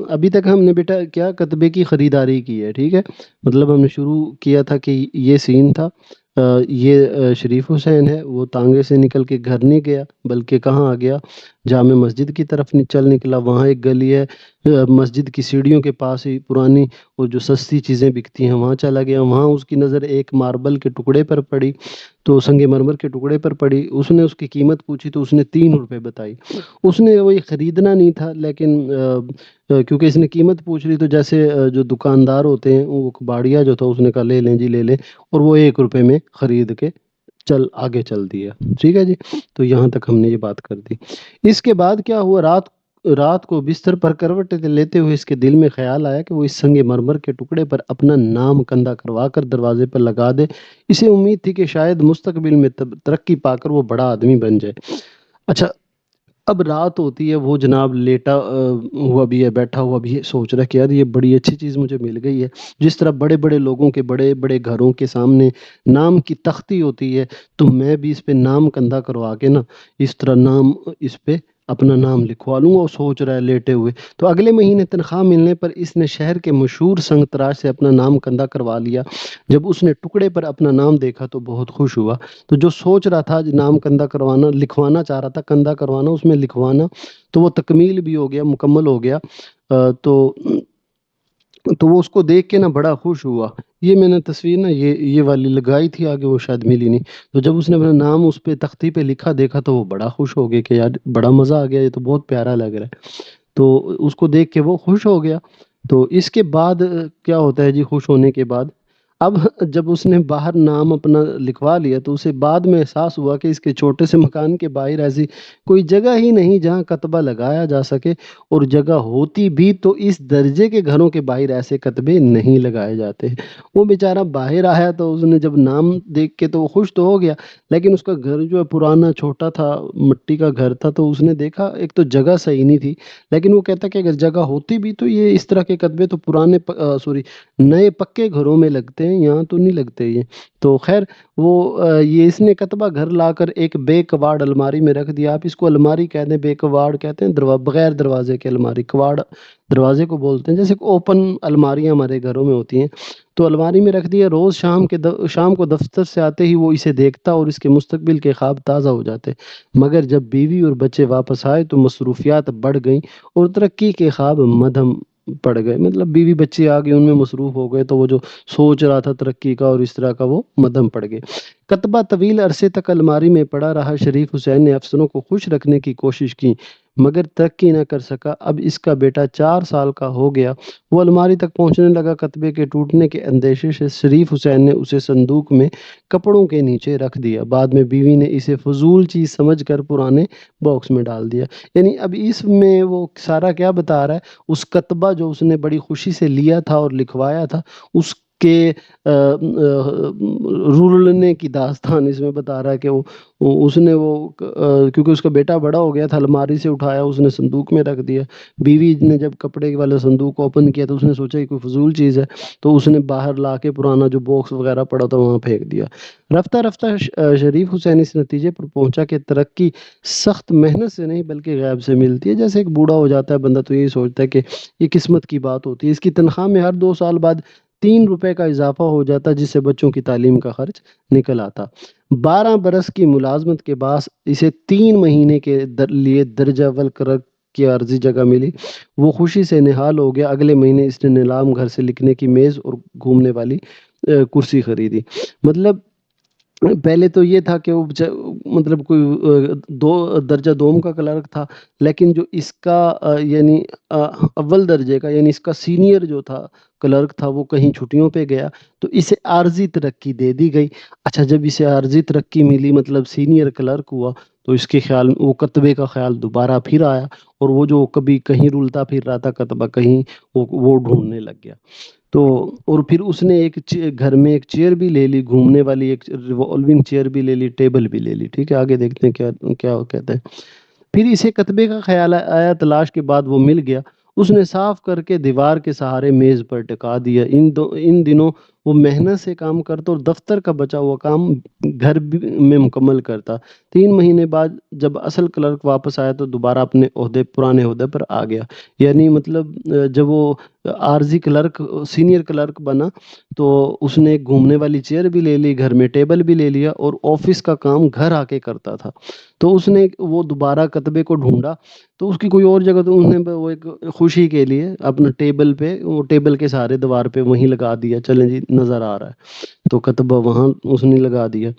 ابھی تک ہم نے بیٹا کیا کتبے کی خریداری کی ہے، ٹھیک ہے، مطلب ہم نے شروع کیا تھا کہ یہ سین تھا، یہ شریف حسین ہے، وہ تانگے سے نکل کے گھر نہیں گیا بلکہ کہاں آ گیا، جامع مسجد کی طرف چل نکلا۔ وہاں ایک گلی ہے، مسجد کی سیڑھیوں کے پاس ہی پرانی وہ جو سستی چیزیں بکتی ہیں وہاں چلا گیا۔ وہاں اس کی نظر ایک ماربل کے ٹکڑے پر پڑی، تو سنگ مرمر کے ٹکڑے پر پڑی۔ اس نے اس کی قیمت پوچھی تو اس نے 3 روپے بتائی۔ اس نے وہی خریدنا نہیں تھا، لیکن کیونکہ اس نے قیمت پوچھ لی تو جیسے جو دکاندار ہوتے ہیں وہ کباڑیا جو تھا اس نے کہا لے لیں جی لے لیں، اور وہ 1 روپے میں خرید کے آگے چل دیا۔ ٹھیک ہے جی، تو یہاں تک ہم نے یہ بات کر دی۔ اس کے بعد کیا ہوا، رات کو بستر پر کروٹ لیتے ہوئے اس کے دل میں خیال آیا کہ وہ اس سنگ مرمر کے ٹکڑے پر اپنا نام کندہ کروا کر دروازے پر لگا دے۔ اسے امید تھی کہ شاید مستقبل میں ترقی پا کر وہ بڑا آدمی بن جائے۔ اچھا، اب رات ہوتی ہے، وہ جناب لیٹا ہوا بھی ہے، بیٹھا ہوا بھی ہے، سوچ رہا ہے کہ یار یہ بڑی اچھی چیز مجھے مل گئی ہے۔ جس طرح بڑے بڑے لوگوں کے بڑے بڑے گھروں کے سامنے نام کی تختی ہوتی ہے، تو میں بھی اس پہ نام کندہ کروا کے نا اس طرح نام اس پہ اپنا نام لکھوا لوں گا، اور سوچ رہا ہے لیٹے ہوئے۔ تو اگلے مہینے تنخواہ ملنے پر اس نے شہر کے مشہور سنگ تراش سے اپنا نام کندہ کروا لیا۔ جب اس نے ٹکڑے پر اپنا نام دیکھا تو بہت خوش ہوا۔ تو جو سوچ رہا تھا نام کندہ کروانا، لکھوانا چاہ رہا تھا، کندہ کروانا اس میں لکھوانا، تو وہ تکمیل بھی ہو گیا، مکمل ہو گیا۔ تو وہ اس کو دیکھ کے نا بڑا خوش ہوا۔ یہ میں نے تصویر نا یہ والی لگائی تھی، آگے وہ شاید ملی نہیں۔ تو جب اس نے اپنا نام اس پہ تختی پہ لکھا دیکھا تو وہ بڑا خوش ہو گیا کہ یار بڑا مزہ آ گیا، یہ تو بہت پیارا لگ رہا ہے۔ تو اس کو دیکھ کے وہ خوش ہو گیا۔ تو اس کے بعد کیا ہوتا ہے جی، خوش ہونے کے بعد اب جب اس نے باہر نام اپنا لکھوا لیا تو اسے بعد میں احساس ہوا کہ اس کے چھوٹے سے مکان کے باہر ایسی کوئی جگہ ہی نہیں جہاں کتبہ لگایا جا سکے، اور جگہ ہوتی بھی تو اس درجے کے گھروں کے باہر ایسے کتبے نہیں لگائے جاتے۔ وہ بیچارہ باہر آیا تو اس نے جب نام دیکھ کے تو وہ خوش تو ہو گیا، لیکن اس کا گھر جو ہے پرانا چھوٹا تھا، مٹی کا گھر تھا، تو اس نے دیکھا ایک تو جگہ صحیح نہیں تھی، لیکن وہ کہتا کہ اگر جگہ ہوتی بھی تو یہ اس طرح کے کتبے تو نئے پکے گھروں میں لگتے ہیں، یہاں تو نہیں لگتے یہ۔ تو خیر وہ یہ اس نے کتبہ گھر لا کر ایک بے کواڑ الماری میں رکھ دیا۔ آپ اس کو الماری کہہ دیں، بے کواڑ کہتے ہیں بغیر دروازے کے الماری، کواڑ دروازے کو بولتے ہیں، جیسے اوپن الماریاں ہمارے گھروں میں ہوتی ہیں، تو الماری میں رکھ دیا۔ روز شام کو دفتر سے آتے ہی وہ اسے دیکھتا اور اس کے مستقبل کے خواب تازہ ہو جاتے، مگر جب بیوی اور بچے واپس آئے تو مصروفیات بڑھ گئیں اور ترقی کے خواب مدھم پڑ گئے۔ مطلب بیوی بچے آ گئے، ان میں مصروف ہو گئے، تو وہ جو سوچ رہا تھا ترقی کا اور اس طرح کا وہ مدھم پڑ گئے۔ کتبہ طویل عرصے تک الماری میں پڑا رہا۔ شریف حسین نے افسروں کو خوش رکھنے کی کوشش کی مگر ترقی نہ کر سکا۔ اب اس کا بیٹا 4 سال کا ہو گیا، وہ الماری تک پہنچنے لگا۔ کتبے کے ٹوٹنے کے اندیشے سے شریف حسین نے اسے صندوق میں کپڑوں کے نیچے رکھ دیا۔ بعد میں بیوی نے اسے فضول چیز سمجھ کر پرانے باکس میں ڈال دیا۔ یعنی اب اس میں وہ سارا کیا بتا رہا ہے، اس کتبہ جو اس نے بڑی خوشی سے لیا تھا اور لکھوایا تھا، اس کے رولنے کی داستان اس میں بتا رہا ہے کہ اس نے کیونکہ اس کا بیٹا بڑا ہو گیا تھا، الماری سے اٹھایا، اس نے صندوق میں رکھ دیا۔ بیوی نے جب کپڑے والا صندوق اوپن کیا تو اس نے سوچا یہ کوئی فضول چیز ہے، تو اس نے باہر لا کے پرانا جو باکس وغیرہ پڑا تھا وہاں پھینک دیا۔ رفتہ رفتہ شریف حسین اس نتیجے پر پہنچا کہ ترقی سخت محنت سے نہیں بلکہ غیب سے ملتی ہے۔ جیسے ایک بوڑھا ہو جاتا ہے بندہ تو یہی سوچتا ہے کہ یہ قسمت کی بات ہوتی ہے۔ اس کی تنخواہ میں ہر 2 سال بعد 3 روپے کا اضافہ ہو جاتا جس سے بچوں کی تعلیم کا خرچ نکل آتا۔ 12 برس کی ملازمت کے بعد اسے 3 مہینے کے لیے درجہ اول کلرک کی عارضی جگہ ملی۔ وہ خوشی سے نہال ہو گیا۔ اگلے مہینے اس نے نیلام گھر سے لکھنے کی میز اور گھومنے والی کرسی خریدی۔ مطلب پہلے تو یہ تھا کہ وہ مطلب کوئی دو درجہ دوم کا کلرک تھا، لیکن جو اس کا یعنی اول درجے کا یعنی اس کا سینئر جو تھا کلرک تھا وہ کہیں چھٹیوں پہ گیا، تو اسے عارضی ترقی دے دی گئی۔ اچھا، جب اسے عارضی ترقی ملی مطلب سینئر کلرک ہوا، تو اس کے خیال وہ کتبے کا خیال دوبارہ پھر آیا، اور وہ جو کبھی کہیں رولتا پھر رہا تھا کتبہ کہیں، وہ ڈھونڈنے لگ گیا۔ تو اور پھر اس نے ایک گھر میں ایک چیئر بھی لے لی، گھومنے والی ایک ریوالونگ چیئر بھی لے لی، ٹیبل بھی لے لی، ٹھیک ہے، آگے دیکھتے ہیں کیا کیا کہتے ہیں۔ پھر اسے کتبے کا خیال آیا، تلاش کے بعد وہ مل گیا، اس نے صاف کر کے دیوار کے سہارے میز پر ٹکا دیا۔ ان دنوں وہ محنت سے کام کرتا اور دفتر کا بچا ہوا کام گھر میں مکمل کرتا۔ 3 مہینے بعد جب اصل کلرک واپس آیا تو دوبارہ اپنے پرانے عہدے پر آ گیا۔ یعنی مطلب جب وہ عارضی کلرک سینئر کلرک بنا تو اس نے گھومنے والی چیئر بھی لے لی، گھر میں ٹیبل بھی لے لیا، اور آفس کا کام گھر آ کے کرتا تھا۔ تو اس نے وہ دوبارہ کتبے کو ڈھونڈا، تو اس کی کوئی اور جگہ، تو انہوں نے وہ ایک خوشی کے لیے اپنا ٹیبل پہ، وہ ٹیبل کے سارے دیوار پہ وہیں لگا دیا، چلیں جی نظر آ رہا ہے، تو کتبہ وہاں اس نے لگا دیا۔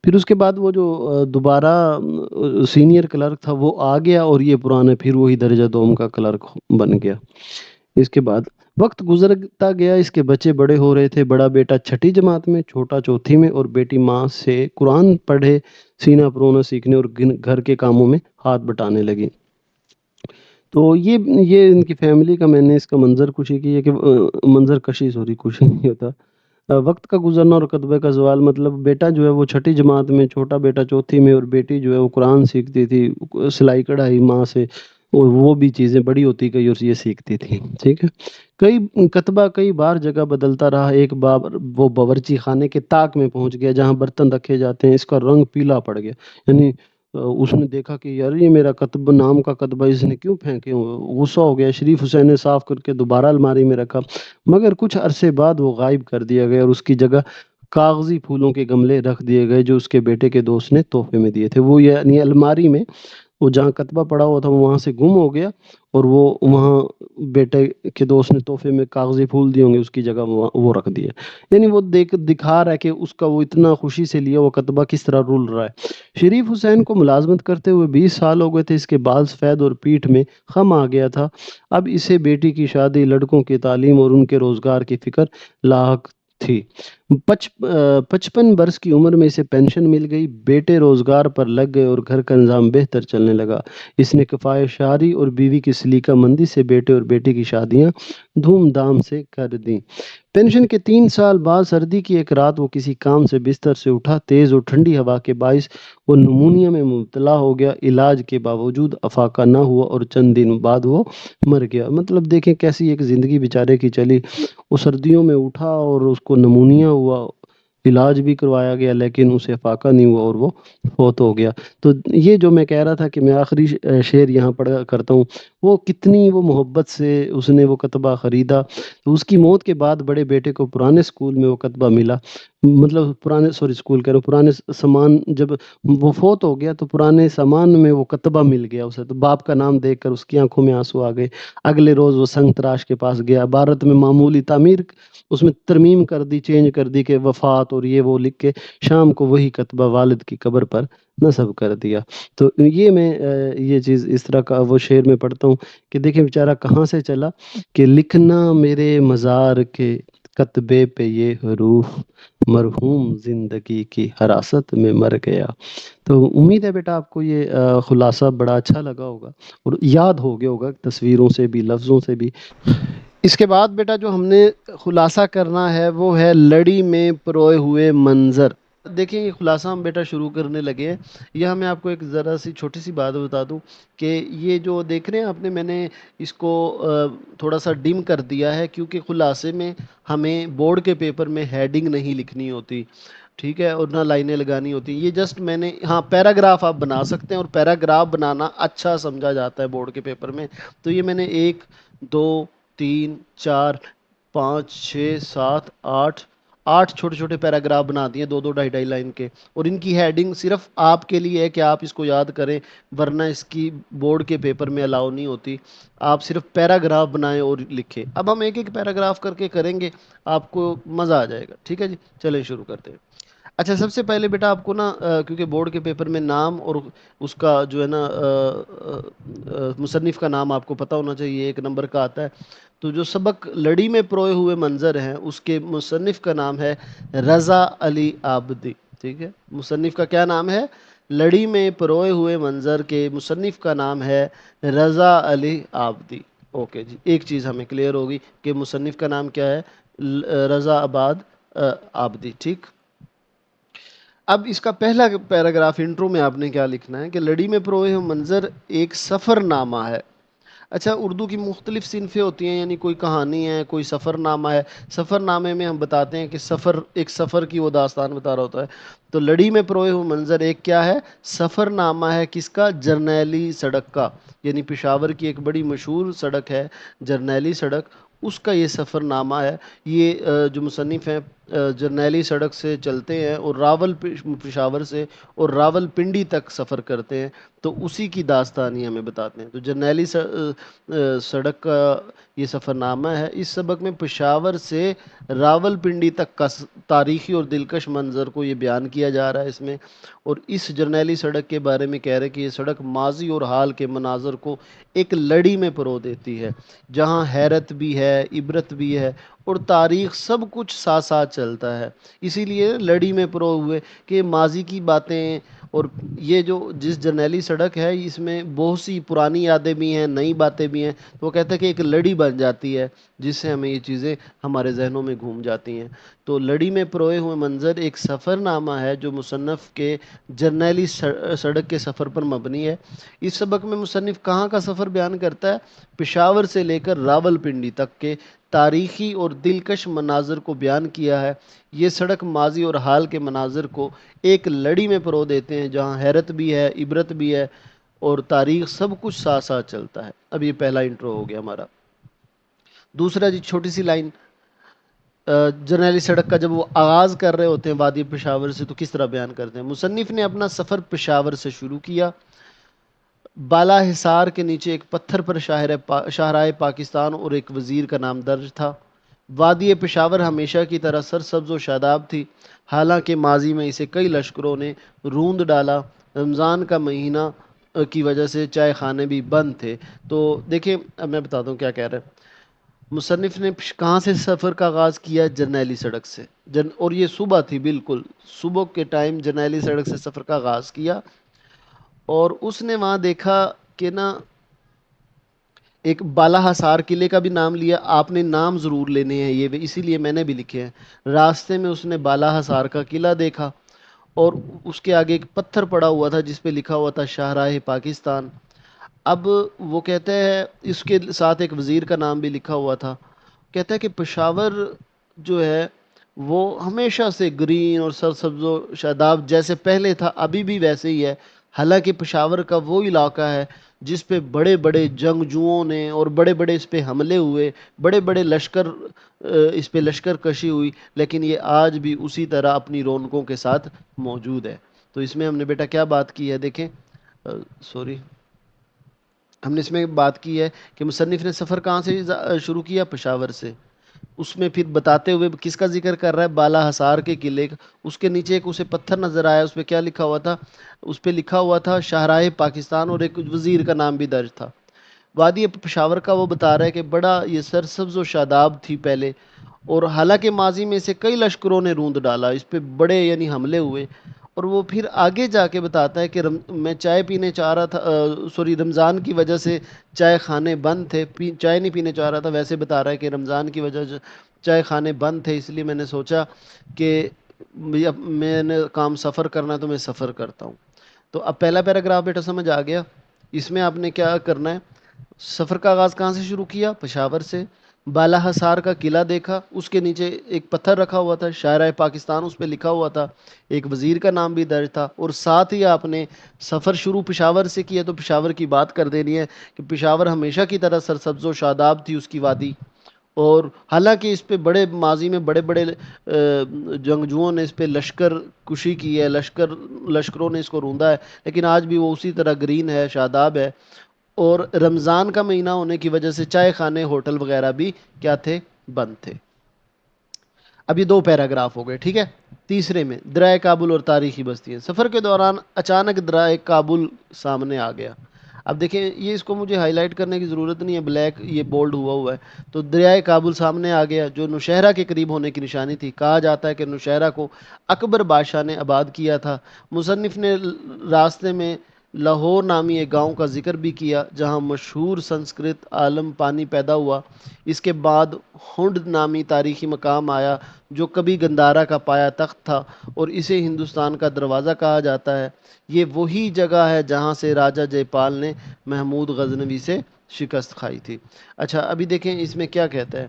پھر اس کے بعد وہ جو دوبارہ سینئر کلرک تھا وہ آ گیا، اور یہ پرانا پھر وہی درجہ دوم کا کلرک بن گیا۔ اس کے بعد وقت گزرتا گیا، اس کے بچے بڑے ہو رہے تھے، بڑا بیٹا چھٹی جماعت میں، چھوٹا چوتھی میں، اور بیٹی ماں سے قرآن پڑھے سینہ پرونا سیکھنے اور گھر کے کاموں میں ہاتھ بٹانے لگی۔ تو یہ ان کی فیملی کا میں نے اس کا منظر کشی کی ہے کہ منظر کشی، سوری، کشی نہیں ہوتا، وقت کا گزرنا اور کتبے کا زوال۔ مطلب بیٹا جو ہے وہ چھٹی جماعت میں، چھوٹا بیٹا چوتھی میں، اور بیٹی جو ہے وہ قرآن سیکھتی تھی، سلائی کڑھائی ماں سے، اور وہ بھی چیزیں بڑی ہوتی گئی اور یہ سیکھتی تھی، ٹھیک ہے۔ کتبہ کئی بار جگہ بدلتا رہا، ایک بار وہ باورچی خانے کے طاق میں پہنچ گیا جہاں برتن رکھے جاتے ہیں، اس کا رنگ پیلا پڑ گیا، یعنی اس نے دیکھا کہ یار یہ میرا کتب نام کا کتبہ اس نے کیوں پھینکے ہوئے، غصہ ہو گیا۔ شریف حسین نے صاف کر کے دوبارہ الماری میں رکھا، مگر کچھ عرصے بعد وہ غائب کر دیا گیا، اور اس کی جگہ کاغذی پھولوں کے گملے رکھ دیے گئے جو اس کے بیٹے کے دوست نے تحفے میں دیے تھے۔ وہ یعنی الماری میں وہ جہاں کتبہ پڑا ہوا تھا وہ وہاں سے گم ہو گیا، اور وہ وہاں بیٹے کے دوست نے تحفے میں کاغذی پھول دیے ہوں گے، اس کی جگہ وہ رکھ دیے۔ یعنی وہ دکھا رہا ہے کہ اس کا وہ اتنا خوشی سے لیا وہ کتبہ کس طرح رول رہا ہے۔ شریف حسین کو ملازمت کرتے ہوئے 20 سال ہو گئے تھے، اس کے بال سفید اور پیٹھ میں خم آ گیا تھا۔ اب اسے بیٹی کی شادی، لڑکوں کی تعلیم اور ان کے روزگار کی فکر لاحق تھی۔ 55 برس کی عمر میں اسے پینشن مل گئی، بیٹے روزگار پر لگ گئے اور گھر کا نظام بہتر چلنے لگا۔ اس نے کفایت شعری اور بیوی کی سلیقہ مندی سے بیٹے اور بیٹی کی شادیاں دھوم دھام سے کر دیں۔ پینشن کے 3 سال بعد سردی کی ایک رات وہ کسی کام سے بستر سے اٹھا، تیز اور ٹھنڈی ہوا کے باعث وہ نمونیا میں مبتلا ہو گیا، علاج کے باوجود افاقہ نہ ہوا اور چند دن بعد وہ مر گیا۔ مطلب دیکھیں کیسی ایک زندگی بیچارے کی چلی، وہ سردیوں میں اٹھا اور اس کو نمونیا ہوا، علاج بھی کروایا گیا لیکن اسے افاقہ نہیں ہوا اور وہ فوت ہو گیا۔ تو یہ جو میں کہہ رہا تھا کہ میں آخری شعر یہاں پڑھا کرتا ہوں، وہ کتنی وہ محبت سے اس نے وہ کتبہ خریدا۔ تو اس کی موت کے بعد بڑے بیٹے کو پرانے اسکول میں وہ کتبہ ملا، مطلب پرانے، سوری، اسکول کہہ رہا ہوں، پرانے سامان، جب وہ فوت ہو گیا تو پرانے سامان میں وہ کتبہ مل گیا اسے، تو باپ کا نام دیکھ کر اس کی آنکھوں میں آنسو آ گئے۔ اگلے روز وہ سنگ تراش کے پاس گیا، عبارت میں معمولی تعمیر اس میں ترمیم کر دی، چینج کر دی کہ وفات اور یہ وہ لکھ کے شام کو وہی کتبہ والد کی قبر پر نصب کر دیا۔ تو یہ میں یہ چیز اس طرح کا وہ شعر میں پڑھتا ہوں کہ دیکھیں بیچارہ کہاں سے چلا، کہ لکھنا میرے مزار کے کتبے پہ یہ حروف، مرحوم زندگی کی حراست میں مر گیا۔ تو امید ہے بیٹا آپ کو یہ خلاصہ بڑا اچھا لگا ہوگا اور یاد ہو گیا ہوگا تصویروں سے بھی، لفظوں سے بھی۔ اس کے بعد بیٹا جو ہم نے خلاصہ کرنا ہے وہ ہے لڑی میں پروئے ہوئے منظر۔ دیکھیں یہ خلاصہ ہم بیٹا شروع کرنے لگے ہیں۔ یہاں میں آپ کو ایک ذرا سی چھوٹی سی بات بتا دوں کہ یہ جو دیکھ رہے ہیں آپ نے، میں نے اس کو تھوڑا سا ڈم کر دیا ہے کیونکہ خلاصے میں ہمیں بورڈ کے پیپر میں ہیڈنگ نہیں لکھنی ہوتی، ٹھیک ہے، اور نہ لائنیں لگانی ہوتی۔ یہ جسٹ میں نے، ہاں پیراگراف آپ بنا سکتے ہیں اور پیراگراف بنانا اچھا سمجھا جاتا ہے بورڈ کے پیپر میں۔ تو یہ میں نے 1 2 3 4 5 6 7 8 چھوٹے چھوٹے پیراگراف بنا دیے، 2 2 2.5 2.5 لائن کے، اور ان کی ہیڈنگ صرف آپ کے لیے ہے کہ آپ اس کو یاد کریں، ورنہ اس کی بورڈ کے پیپر میں الاؤ نہیں ہوتی۔ آپ صرف پیراگراف بنائیں اور لکھیں۔ اب ہم ایک ایک پیراگراف کر کے کریں گے، آپ کو مزہ آ جائے گا، ٹھیک ہے جی، چلیں شروع کرتے ہیں۔ اچھا، سب سے پہلے بیٹا آپ کو نا کیونکہ بورڈ کے پیپر میں نام اور اس کا جو ہے نا مصنف کا نام آپ کو پتہ ہونا چاہیے، 1 نمبر کا آتا ہے. تو جو سبق لڑی میں پروئے ہوئے منظر ہیں اس کے مصنف کا نام ہے رضا علی عابدی. ٹھیک ہے، مصنف کا کیا نام ہے؟ لڑی میں پروئے ہوئے منظر کے مصنف کا نام ہے رضا علی عابدی. اوکے جی، ایک چیز ہمیں کلیئر ہوگی کہ مصنف کا نام کیا ہے، رضا آباد عابدی. ٹھیک. اب اس کا پہلا پیراگراف انٹرو میں آپ نے کیا لکھنا ہے کہ لڑی میں پروئے ہوئے منظر ایک سفر نامہ ہے. اچھا، اردو کی مختلف صنفیں ہوتی ہیں، یعنی کوئی کہانی ہے، کوئی سفر نامہ ہے. سفر نامے میں ہم بتاتے ہیں کہ ایک سفر کی وہ داستان بتا رہا ہوتا ہے. تو لڑی میں پروئے ہوئے منظر ایک کیا ہے؟ سفر نامہ ہے. کس کا؟ جرنیلی سڑک کا، یعنی پشاور کی ایک بڑی مشہور سڑک ہے جرنیلی سڑک، اس کا یہ سفر نامہ ہے. یہ جو مصنف ہیں جرنیلی سڑک سے چلتے ہیں اور پشاور سے اور راول پنڈی تک سفر کرتے ہیں، تو اسی کی داستانی ہمیں بتاتے ہیں. تو جرنیلی سڑک کا یہ سفر نامہ ہے. اس سبق میں پشاور سے راول پنڈی تک کا تاریخی اور دلکش منظر کو یہ بیان کیا جا رہا ہے اس میں. اور اس جرنیلی سڑک کے بارے میں کہہ رہے کہ یہ سڑک ماضی اور حال کے مناظر کو ایک لڑی میں پرو دیتی ہے، جہاں حیرت بھی ہے، عبرت بھی ہے اور تاریخ، سب کچھ ساتھ ساتھ چلتا ہے. اسی لیے لڑی میں پرو ہوئے کہ ماضی کی باتیں، اور یہ جو جس جرنیلی سڑک ہے اس میں بہت سی پرانی یادیں بھی ہیں، نئی باتیں بھی ہیں. تو وہ کہتا ہے کہ ایک لڑی بن جاتی ہے جس سے ہمیں یہ چیزیں ہمارے ذہنوں میں گھوم جاتی ہیں. تو لڑی میں پروئے ہوئے منظر ایک سفر نامہ ہے جو مصنف کے جرنیلی سڑک کے سفر پر مبنی ہے. اس سبق میں مصنف کہاں کا سفر بیان کرتا ہے؟ پشاور سے لے کر راول پنڈی تک کے تاریخی اور دلکش مناظر کو بیان کیا ہے. یہ سڑک ماضی اور حال کے مناظر کو ایک لڑی میں پرو دیتے ہیں، جہاں حیرت بھی ہے، عبرت بھی ہے اور تاریخ، سب کچھ ساتھ ساتھ چلتا ہے. اب یہ پہلا انٹرو ہو گیا ہمارا. دوسرا جی، چھوٹی سی لائن، جرنیلی سڑک کا جب وہ آغاز کر رہے ہوتے ہیں وادی پشاور سے تو کس طرح بیان کرتے ہیں؟ مصنف نے اپنا سفر پشاور سے شروع کیا. بالا حصار کے نیچے ایک پتھر پر شاہراہ پاکستان اور ایک وزیر کا نام درج تھا. وادی پشاور ہمیشہ کی طرح سرسبز و شاداب تھی، حالانکہ ماضی میں اسے کئی لشکروں نے روند ڈالا. رمضان کا مہینہ کی وجہ سے چائے خانے بھی بند تھے. تو دیکھیں، اب میں بتاتا ہوں کیا کہہ رہے ہیں. مصنف نے کہاں سے سفر کا آغاز کیا؟ جرنیلی سڑک سے. اور یہ صبح تھی، بالکل صبح کے ٹائم جرنیلی سڑک سے سفر کا آغاز کیا. اور اس نے وہاں دیکھا کہ نا ایک بالا حصار قلعے کا بھی نام لیا. آپ نے نام ضرور لینے ہیں، یہ اسی لیے میں نے بھی لکھے ہیں. راستے میں اس نے بالا حصار کا قلعہ دیکھا اور اس کے آگے ایک پتھر پڑا ہوا تھا جس پہ لکھا ہوا تھا شاہراہ پاکستان. اب وہ کہتے ہیں اس کے ساتھ ایک وزیر کا نام بھی لکھا ہوا تھا. کہتا ہے کہ پشاور جو ہے وہ ہمیشہ سے گرین اور سرسبز و شاداب جیسے پہلے تھا، ابھی بھی ویسے ہی ہے. حالانکہ پشاور کا وہ علاقہ ہے جس پہ بڑے بڑے جنگجوؤں نے اور بڑے بڑے اس پہ حملے ہوئے، بڑے بڑے لشکر اس پہ لشکر کشی ہوئی، لیکن یہ آج بھی اسی طرح اپنی رونقوں کے ساتھ موجود ہے. تو اس میں ہم نے بیٹا کیا بات کی ہے؟ دیکھیں، ہم نے اس میں بات کی ہے کہ مصنف نے سفر کہاں سے شروع کیا؟ پشاور سے. اس میں پھر بتاتے ہوئے کس کا ذکر کر رہا ہے؟ بالا حصار کے قلعے کا. اس کے نیچے ایک اسے پتھر نظر آیا، اس پہ کیا لکھا ہوا تھا؟ اس پہ لکھا ہوا تھا شاہراہ پاکستان اور ایک وزیر کا نام بھی درج تھا. وادی پشاور کا وہ بتا رہا ہے کہ بڑا یہ سرسبز و شاداب تھی پہلے، اور حالانکہ ماضی میں سے کئی لشکروں نے روند ڈالا، اس پہ بڑے یعنی حملے ہوئے. اور وہ پھر آگے جا کے بتاتا ہے کہ میں چائے پینے چاہ رہا تھا، رمضان کی وجہ سے چائے خانے بند تھے، چائے نہیں پینے چاہ رہا تھا. ویسے بتا رہا ہے کہ رمضان کی وجہ سے چائے خانے بند تھے، اس لیے میں نے سوچا کہ میں نے کام سفر کرنا ہے تو میں سفر کرتا ہوں. تو اب پہلا پیراگراف بیٹا سمجھ آ گیا. اس میں آپ نے کیا کرنا ہے؟ سفر کا آغاز کہاں سے شروع کیا؟ پشاور سے. بالا حصار کا قلعہ دیکھا، اس کے نیچے ایک پتھر رکھا ہوا تھا شاہراہ پاکستان، اس پہ لکھا ہوا تھا، ایک وزیر کا نام بھی درج تھا. اور ساتھ ہی آپ نے سفر شروع پشاور سے کیا، تو پشاور کی بات کر دینی ہے کہ پشاور ہمیشہ کی طرح سرسبز و شاداب تھی اس کی وادی. اور حالانکہ اس پہ بڑے ماضی میں بڑے بڑے جنگجوؤں نے اس پہ لشکر کشی کی ہے، لشکروں نے اس کو روندا ہے، لیکن آج بھی وہ اسی طرح گرین ہے، شاداب ہے. اور رمضان کا مہینہ ہونے کی وجہ سے چائے خانے، ہوٹل وغیرہ بھی کیا تھے؟ بند تھے. اب یہ 2 پیراگراف ہو گئے، ٹھیک ہے. تیسرے میں دریائے کابل اور تاریخی بستیاں. سفر کے دوران اچانک دریائے کابل سامنے آ گیا. اب دیکھیں یہ اس کو مجھے ہائی لائٹ کرنے کی ضرورت نہیں ہے، بلیک یہ بولڈ ہوا ہے. تو دریائے کابل سامنے آ گیا جو نوشہرہ کے قریب ہونے کی نشانی تھی. کہا جاتا ہے کہ نوشہرہ کو اکبر بادشاہ نے آباد کیا تھا. مصنف نے راستے میں لاہور نامی ایک گاؤں کا ذکر بھی کیا جہاں مشہور سنسکرت عالم پانی پیدا ہوا. اس کے بعد ہنڈ نامی تاریخی مقام آیا جو کبھی گندھارا کا پایا تخت تھا اور اسے ہندوستان کا دروازہ کہا جاتا ہے. یہ وہی جگہ ہے جہاں سے راجہ جے پال نے محمود غزنوی سے شکست کھائی تھی. اچھا ابھی دیکھیں اس میں کیا کہتا ہے.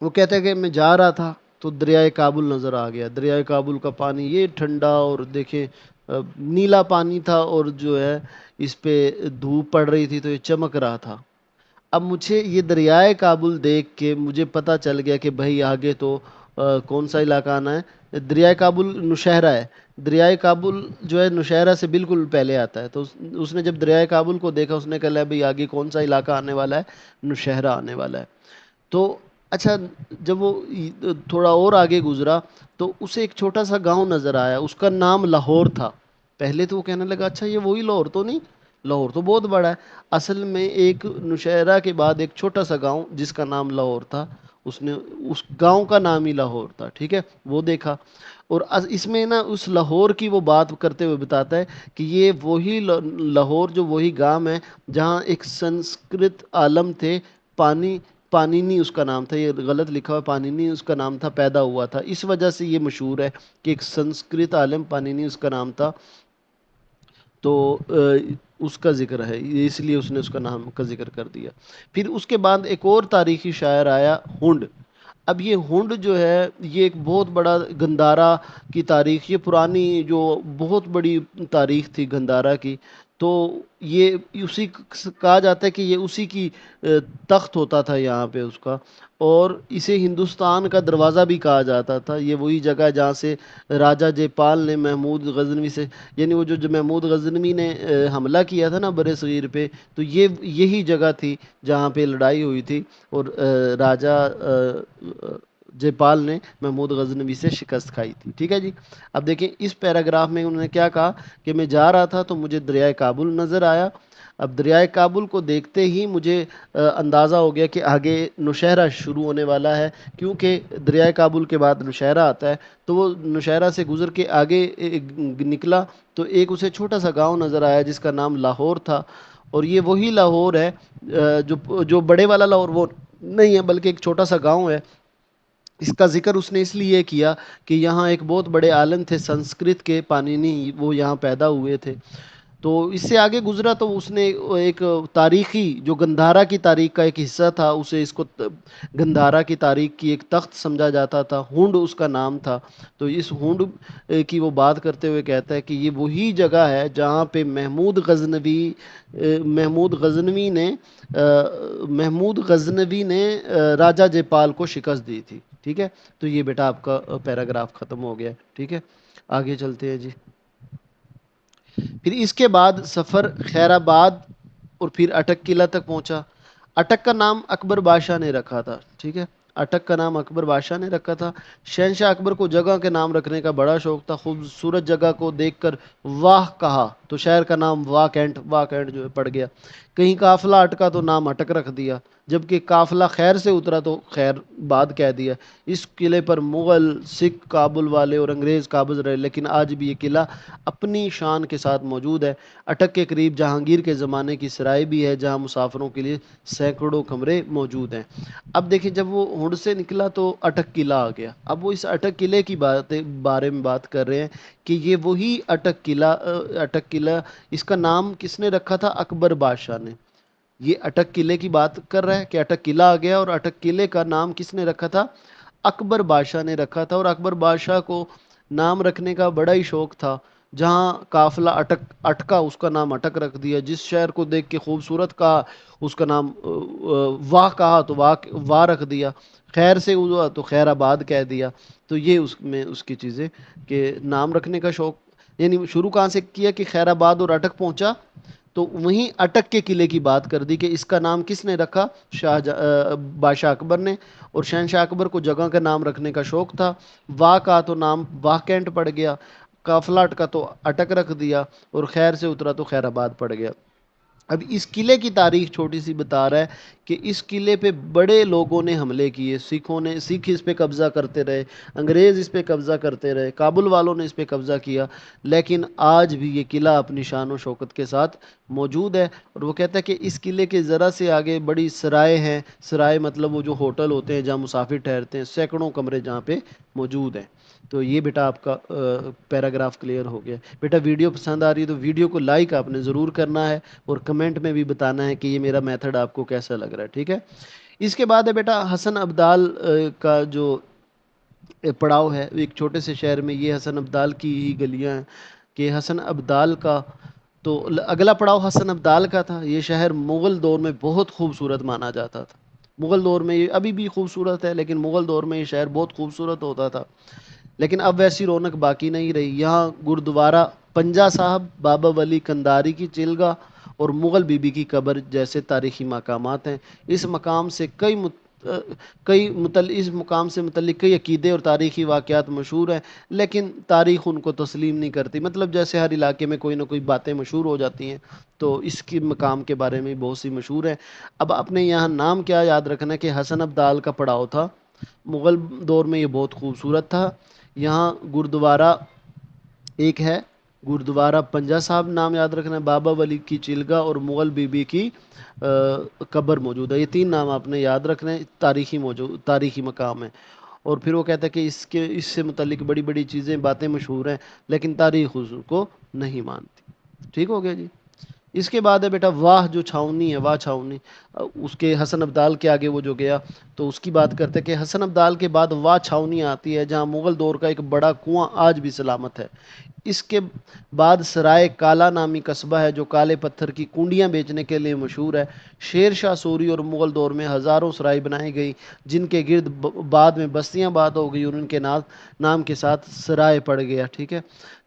وہ کہتا ہے کہ میں جا رہا تھا تو دریائے کابل نظر آ گیا. دریائے کابل کا پانی یہ ٹھنڈا اور دیکھیں نیلا پانی تھا اور جو ہے اس پہ دھوپ پڑ رہی تھی تو یہ چمک رہا تھا. اب مجھے یہ دریائے کابل دیکھ کے مجھے پتہ چل گیا کہ بھائی آگے تو کون سا علاقہ آنا ہے. دریائے کابل نوشہرہ ہے. دریائے کابل جو ہے نوشہرہ سے بالکل پہلے آتا ہے. تو اس نے جب دریائے کابل کو دیکھا اس نے کہا بھائی آگے کون سا علاقہ آنے والا ہے، نوشہرہ آنے والا ہے. تو اچھا جب وہ تھوڑا اور آگے گزرا تو اسے ایک چھوٹا سا گاؤں نظر آیا، اس کا نام لاہور تھا. پہلے تو وہ کہنے لگا اچھا یہ وہی لاہور تو نہیں، لاہور تو بہت بڑا ہے. اصل میں ایک نوشہرہ کے بعد ایک چھوٹا سا گاؤں جس کا نام لاہور تھا، اس نے اس گاؤں کا نام ہی لاہور تھا. ٹھیک ہے، وہ دیکھا. اور اس میں نا اس لاہور کی وہ بات کرتے ہوئے بتاتا ہے کہ یہ وہی لاہور جو وہی گاؤں ہے جہاں ایک سنسکرت عالم تھے، پانینی اس کا نام تھا. یہ غلط لکھا ہوا، پانینی اس کا نام تھا، پیدا ہوا تھا. اس وجہ سے یہ مشہور ہے کہ ایک سنسکرت عالم پانینی اس کا نام تھا. تو اس کا ذکر ہے، اس لیے اس نے اس کا نام کا ذکر کر دیا. پھر اس کے بعد ایک اور تاریخی شاعر آیا، ہنڈ. اب یہ ہنڈ جو ہے یہ ایک بہت بڑا گندھارا کی تاریخ، یہ پرانی جو بہت بڑی تاریخ تھی گندھارا کی. تو یہ اسی کہا جاتا ہے کہ یہ اسی کی تخت ہوتا تھا یہاں پہ اس کا، اور اسے ہندوستان کا دروازہ بھی کہا جاتا تھا. یہ وہی جگہ جہاں سے راجہ جے پال نے محمود غزنوی سے، یعنی وہ جو محمود غزنوی نے حملہ کیا تھا نا برِ صغیر پہ، تو یہی جگہ تھی جہاں پہ لڑائی ہوئی تھی اور راجہ جے پال نے محمود غزنوی سے شکست کھائی تھی. ٹھیک ہے جی. اب دیکھیں اس پیراگراف میں انہوں نے کیا کہا کہ میں جا رہا تھا تو مجھے دریائے کابل نظر آیا. اب دریائے کابل کو دیکھتے ہی مجھے اندازہ ہو گیا کہ آگے نوشہرہ شروع ہونے والا ہے، کیونکہ دریائے کابل کے بعد نوشہرہ آتا ہے. تو وہ نوشہرہ سے گزر کے آگے نکلا تو ایک اسے چھوٹا سا گاؤں نظر آیا جس کا نام لاہور تھا. اور یہ وہی لاہور ہے جو بڑے والا لاہور وہ نہیں ہے بلکہ ایک چھوٹا سا گاؤں ہے. اس کا ذکر اس نے اس لیے کیا کہ یہاں ایک بہت بڑے عالم تھے سنسکرت کے، پانینی، وہ یہاں پیدا ہوئے تھے. تو اس سے آگے گزرا تو اس نے ایک تاریخی جو گندھارا کی تاریخ کا ایک حصہ تھا، اسے اس کو گندھارا کی تاریخ کی ایک تخت سمجھا جاتا تھا. ہنڈ اس کا نام تھا. تو اس ہنڈ کی وہ بات کرتے ہوئے کہتا ہے کہ یہ وہی جگہ ہے جہاں پہ محمود غزنوی نے راجہ جے پال کو شکست دی تھی. ٹھیک ہے، تو یہ بیٹا آپ کا پیراگراف ختم ہو گیا. ٹھیک ہے، آگے چلتے ہیں جی. پھر اس کے بعد سفر خیر آباد اور پھر اٹک قلعہ تک پہنچا. اٹک کا نام اکبر بادشاہ نے رکھا تھا. ٹھیک ہے، اٹک کا نام اکبر بادشاہ نے رکھا تھا. شہنشاہ اکبر کو جگہ کے نام رکھنے کا بڑا شوق تھا. خوبصورت جگہ کو دیکھ کر واہ کہا تو شہر کا نام واہ کینٹ جو ہے پڑ گیا. کہیں قافلہ اٹکا تو نام اٹک رکھ دیا، جبکہ قافلہ خیر سے اترا تو خیر باد کہہ دیا. اس قلعے پر مغل، سکھ، کابل والے اور انگریز قابض رہے، لیکن آج بھی یہ قلعہ اپنی شان کے ساتھ موجود ہے. اٹک کے قریب جہانگیر کے زمانے کی سرائے بھی ہے جہاں مسافروں کے لیے سینکڑوں کمرے موجود ہیں. اب دیکھیں جب وہ ہنڈ سے نکلا تو اٹک قلعہ آ گیا. اب وہ اس اٹک قلعے کی بارے میں بات کر رہے ہیں کہ یہ وہی اٹک قلعہ اس کا نام کس نے رکھا تھا؟ اکبر بادشاہ نے. یہ اٹک قلعے کی بات کر رہا ہے کہ اٹک قلعہ آ گیا اور اٹک قلعے کا نام کس نے رکھا تھا؟ اکبر بادشاہ نے رکھا تھا. اور اکبر بادشاہ کو نام رکھنے کا بڑا ہی شوق تھا. جہاں قافلہ اٹکا اس کا نام اٹک رکھ دیا. جس شہر کو دیکھ کے خوبصورت کہا اس کا نام واہ کہا تو واہ رکھ دیا. خیر سے ہوا تو خیر آباد کہہ دیا. تو یہ اس کی چیزیں کہ نام رکھنے کا شوق، یعنی شروع کہاں سے کیا کہ خیر آباد اور اٹک پہنچا تو وہیں اٹک کے قلعے کی بات کر دی کہ اس کا نام کس نے رکھا؟ بادشاہ اکبر نے، اور شہنشاہ اکبر کو جگہ کا نام رکھنے کا شوق تھا۔ واہ کا تو نام واہ کینٹ پڑ گیا، کافلاٹ کا تو اٹک رکھ دیا، اور خیر سے اترا تو خیر آباد پڑ گیا۔ اب اس قلعے کی تاریخ چھوٹی سی بتا رہا ہے کہ اس قلعے پہ بڑے لوگوں نے حملے کیے، سکھ اس پہ قبضہ کرتے رہے، انگریز اس پہ قبضہ کرتے رہے، کابل والوں نے اس پہ قبضہ کیا، لیکن آج بھی یہ قلعہ اپنی شان و شوکت کے ساتھ موجود ہے۔ اور وہ کہتا ہے کہ اس قلعے کے ذرا سے آگے بڑی سرائے ہیں، سرائے مطلب وہ جو ہوٹل ہوتے ہیں جہاں مسافر ٹھہرتے ہیں، سینکڑوں کمرے جہاں پہ موجود ہیں۔ تو یہ بیٹا آپ کا پیراگراف کلیئر ہو گیا۔ بیٹا ویڈیو پسند آ رہی ہے تو ویڈیو کو لائک آپ نے ضرور کرنا ہے، اور کمنٹ میں بھی بتانا ہے کہ یہ میرا میتھڈ آپ کو کیسا لگ رہا ہے، ٹھیک ہے۔ اس کے بعد ہے بیٹا حسن ابدال کا جو پڑاؤ ہے، ایک چھوٹے سے شہر میں، یہ حسن ابدال کی ہی گلیاں ہیں کہ حسن ابدال کا تو اگلا پڑاؤ حسن ابدال کا تھا۔ یہ شہر مغل دور میں بہت خوبصورت مانا جاتا تھا، مغل دور میں یہ ابھی بھی خوبصورت ہے، لیکن مغل دور میں یہ شہر بہت خوبصورت ہوتا تھا، لیکن اب ویسی رونق باقی نہیں رہی۔ یہاں گردوارہ پنجا صاحب، بابا ولی کنداری کی چلگاہ اور مغل بی بی کی قبر جیسے تاریخی مقامات ہیں۔ اس مقام سے اس مقام سے متعلق کئی عقیدے اور تاریخی واقعات مشہور ہیں، لیکن تاریخ ان کو تسلیم نہیں کرتی۔ مطلب جیسے ہر علاقے میں کوئی نہ کوئی باتیں مشہور ہو جاتی ہیں، تو اس کی مقام کے بارے میں بہت سی مشہور ہیں۔ اب اپنے یہاں نام کیا یاد رکھنا ہے کہ حسن ابدال کا پڑاؤ تھا، مغل دور میں یہ بہت خوبصورت تھا۔ یہاں گردوارہ ایک ہے، گردوارہ پنجا صاحب نام یاد رکھنا ہے، بابا ولی کی چلگاہ اور مغل بی بی کی قبر موجود ہے۔ یہ تین نام آپ نے یاد رکھنا ہے، تاریخی مقام ہے۔ اور پھر وہ کہتا ہے کہ اس سے متعلق بڑی بڑی چیزیں، باتیں مشہور ہیں، لیکن تاریخ اس کو نہیں مانتی۔ ٹھیک ہو گیا جی۔ اس کے بعد ہے بیٹا واہ جو چھاونی ہے، واہ چھاونی، اس کے حسن ابدال کے آگے وہ جو گیا تو اس کی بات کرتے ہیں کہ حسن ابدال کے بعد واہ چھاونی آتی ہے، جہاں مغل دور کا ایک بڑا کنواں آج بھی سلامت ہے۔ اس کے بعد سرائے کالا نامی قصبہ ہے جو کالے پتھر کی کنڈیاں بیچنے کے لیے مشہور ہے۔ شیر شاہ سوری اور مغل دور میں ہزاروں سرائے بنائی گئی، جن کے گرد بعد میں بستیاں آباد ہو گئی اور ان کے نام کے ساتھ سرائے پڑ گیا۔ ٹھیک ہے،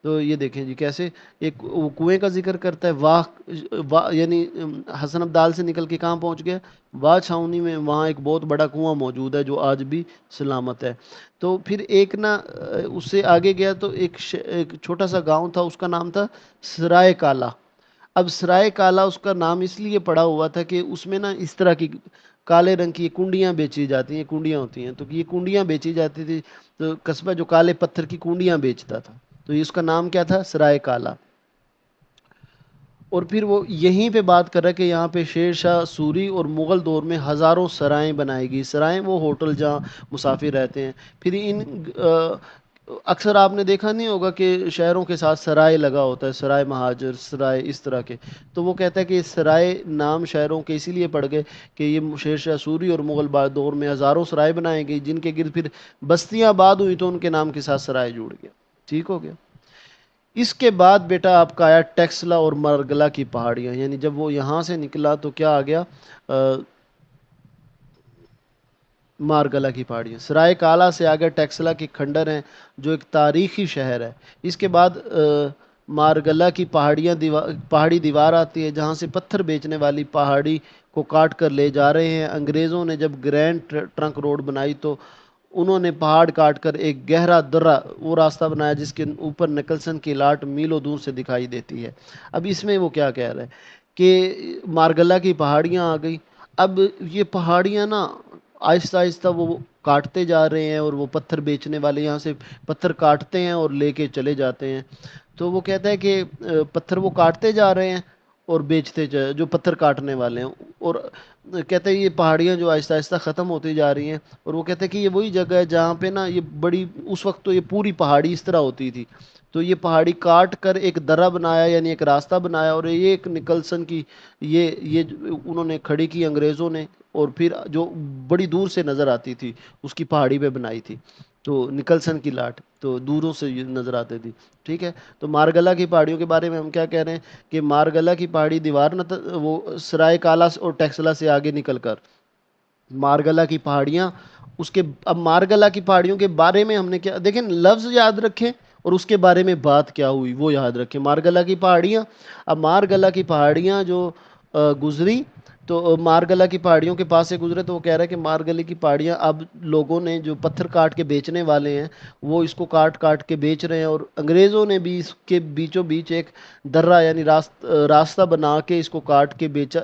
تو یہ دیکھیں جی کیسے ایک کنویں کا ذکر کرتا ہے، واہ یعنی حسن ابدال سے نکل کے کہاں پہنچ گیا؟ واہ چھاونی میں، وہاں ایک بہت بڑا کنواں موجود ہے جو آج بھی سلامت ہے۔ تو پھر ایک نا اس سے آگے گیا تو ایک چھوٹا سا گاؤں تھا، اس کا نام تھا سرائے کالا۔ اب سرائے کالا اس کا نام اس لیے پڑا ہوا تھا کہ اس میں نا اس طرح کی کالے رنگ کی کنڈیاں بیچی جاتی ہیں، کنڈیاں ہوتی ہیں، تو یہ کنڈیاں بیچی جاتی تھی، تو قصبہ جو کالے پتھر کی کنڈیاں بیچتا تھا، تو اس کا نام کیا تھا؟ سرائے کالا۔ اور پھر وہ یہیں پہ بات کر رہا ہے کہ یہاں پہ شیر شاہ سوری اور مغل دور میں ہزاروں سرائیں بنائی گئی۔ سرائیں وہ ہوٹل جہاں مسافر رہتے ہیں۔ پھر اکثر آپ نے دیکھا نہیں ہوگا کہ شہروں کے ساتھ سرائے لگا ہوتا ہے، سرائے مہاجر، سرائے اس طرح کے، تو وہ کہتا ہے کہ سرائے نام شہروں کے اسی لیے پڑ گئے کہ یہ شیر شاہ سوری اور مغل دور میں ہزاروں سرائے بنائی گئی، جن کے گرد پھر بستیاں آباد ہوئی تو ان کے نام کے ساتھ سرائے جڑ گیا۔ ٹھیک ہو گیا۔ اس کے بعد بیٹا آپ کا آیا ٹیکسلا اور مارگلا کی پہاڑیاں، یعنی جب وہ یہاں سے نکلا تو کیا آ گیا؟ مارگلا کی پہاڑیاں۔ سرائے کالا سے آگے ٹیکسلا کی کھنڈر ہیں جو ایک تاریخی شہر ہے۔ اس کے بعد مارگلا کی پہاڑی دیوار آتی ہے جہاں سے پتھر بیچنے والی پہاڑی کو کاٹ کر لے جا رہے ہیں۔ انگریزوں نے جب گرینڈ ٹرنک روڈ بنائی تو انہوں نے پہاڑ کاٹ کر ایک گہرا درہ وہ راستہ بنایا جس کے اوپر نکلسن کی لاٹ میلوں دور سے دکھائی دیتی ہے۔ اب اس میں وہ کیا کہہ رہے ہیں کہ مارگلا کی پہاڑیاں آ گئی۔ اب یہ پہاڑیاں نا آہستہ آہستہ وہ کاٹتے جا رہے ہیں، اور وہ پتھر بیچنے والے یہاں سے پتھر کاٹتے ہیں اور لے کے چلے جاتے ہیں۔ تو وہ کہتا ہے کہ پتھر وہ کاٹتے جا رہے ہیں اور بیچتے جو پتھر کاٹنے والے ہیں، اور کہتے ہیں یہ پہاڑیاں جو آہستہ آہستہ ختم ہوتی جا رہی ہیں، اور وہ کہتے ہیں کہ یہ وہی جگہ ہے جہاں پہ نا یہ بڑی اس وقت تو یہ پوری پہاڑی اس طرح ہوتی تھی، تو یہ پہاڑی کاٹ کر ایک درہ بنایا، یعنی ایک راستہ بنایا، اور یہ ایک نکلسن کی یہ انہوں نے کھڑی کی انگریزوں نے، اور پھر جو بڑی دور سے نظر آتی تھی اس کی پہاڑی پہ بنائی تھی، تو نکلسن کی لاٹ تو دوروں سے نظر آتی تھی۔ ٹھیک ہے، تو مارگلا کی پہاڑیوں کے بارے میں ہم کیا کہہ رہے ہیں کہ مارگلا کی پہاڑی دیوار نہ وہ سرائے کالا اور ٹیکسلا سے آگے نکل کر مارگلا کی پہاڑیاں، اس کے اب مارگلا کی پہاڑیوں کے بارے میں ہم نے کیا دیکھیں، لفظ یاد رکھیں اور اس کے بارے میں بات کیا ہوئی وہ یاد رکھیں. مارگلا کی پہاڑیاں. اب مارگلا کی پہاڑیاں جو گزری تو مارگلا کی پہاڑیوں کے پاس سے گزرے تو وہ کہہ رہا ہے کہ مارگلے کی پہاڑیاں اب لوگوں نے جو پتھر کاٹ کے بیچنے والے ہیں وہ اس کو کاٹ کاٹ کے بیچ رہے ہیں، اور انگریزوں نے بھی اس کے بیچوں بیچ ایک درہ یعنی راستہ بنا کے اس کو کاٹ کے بیچا،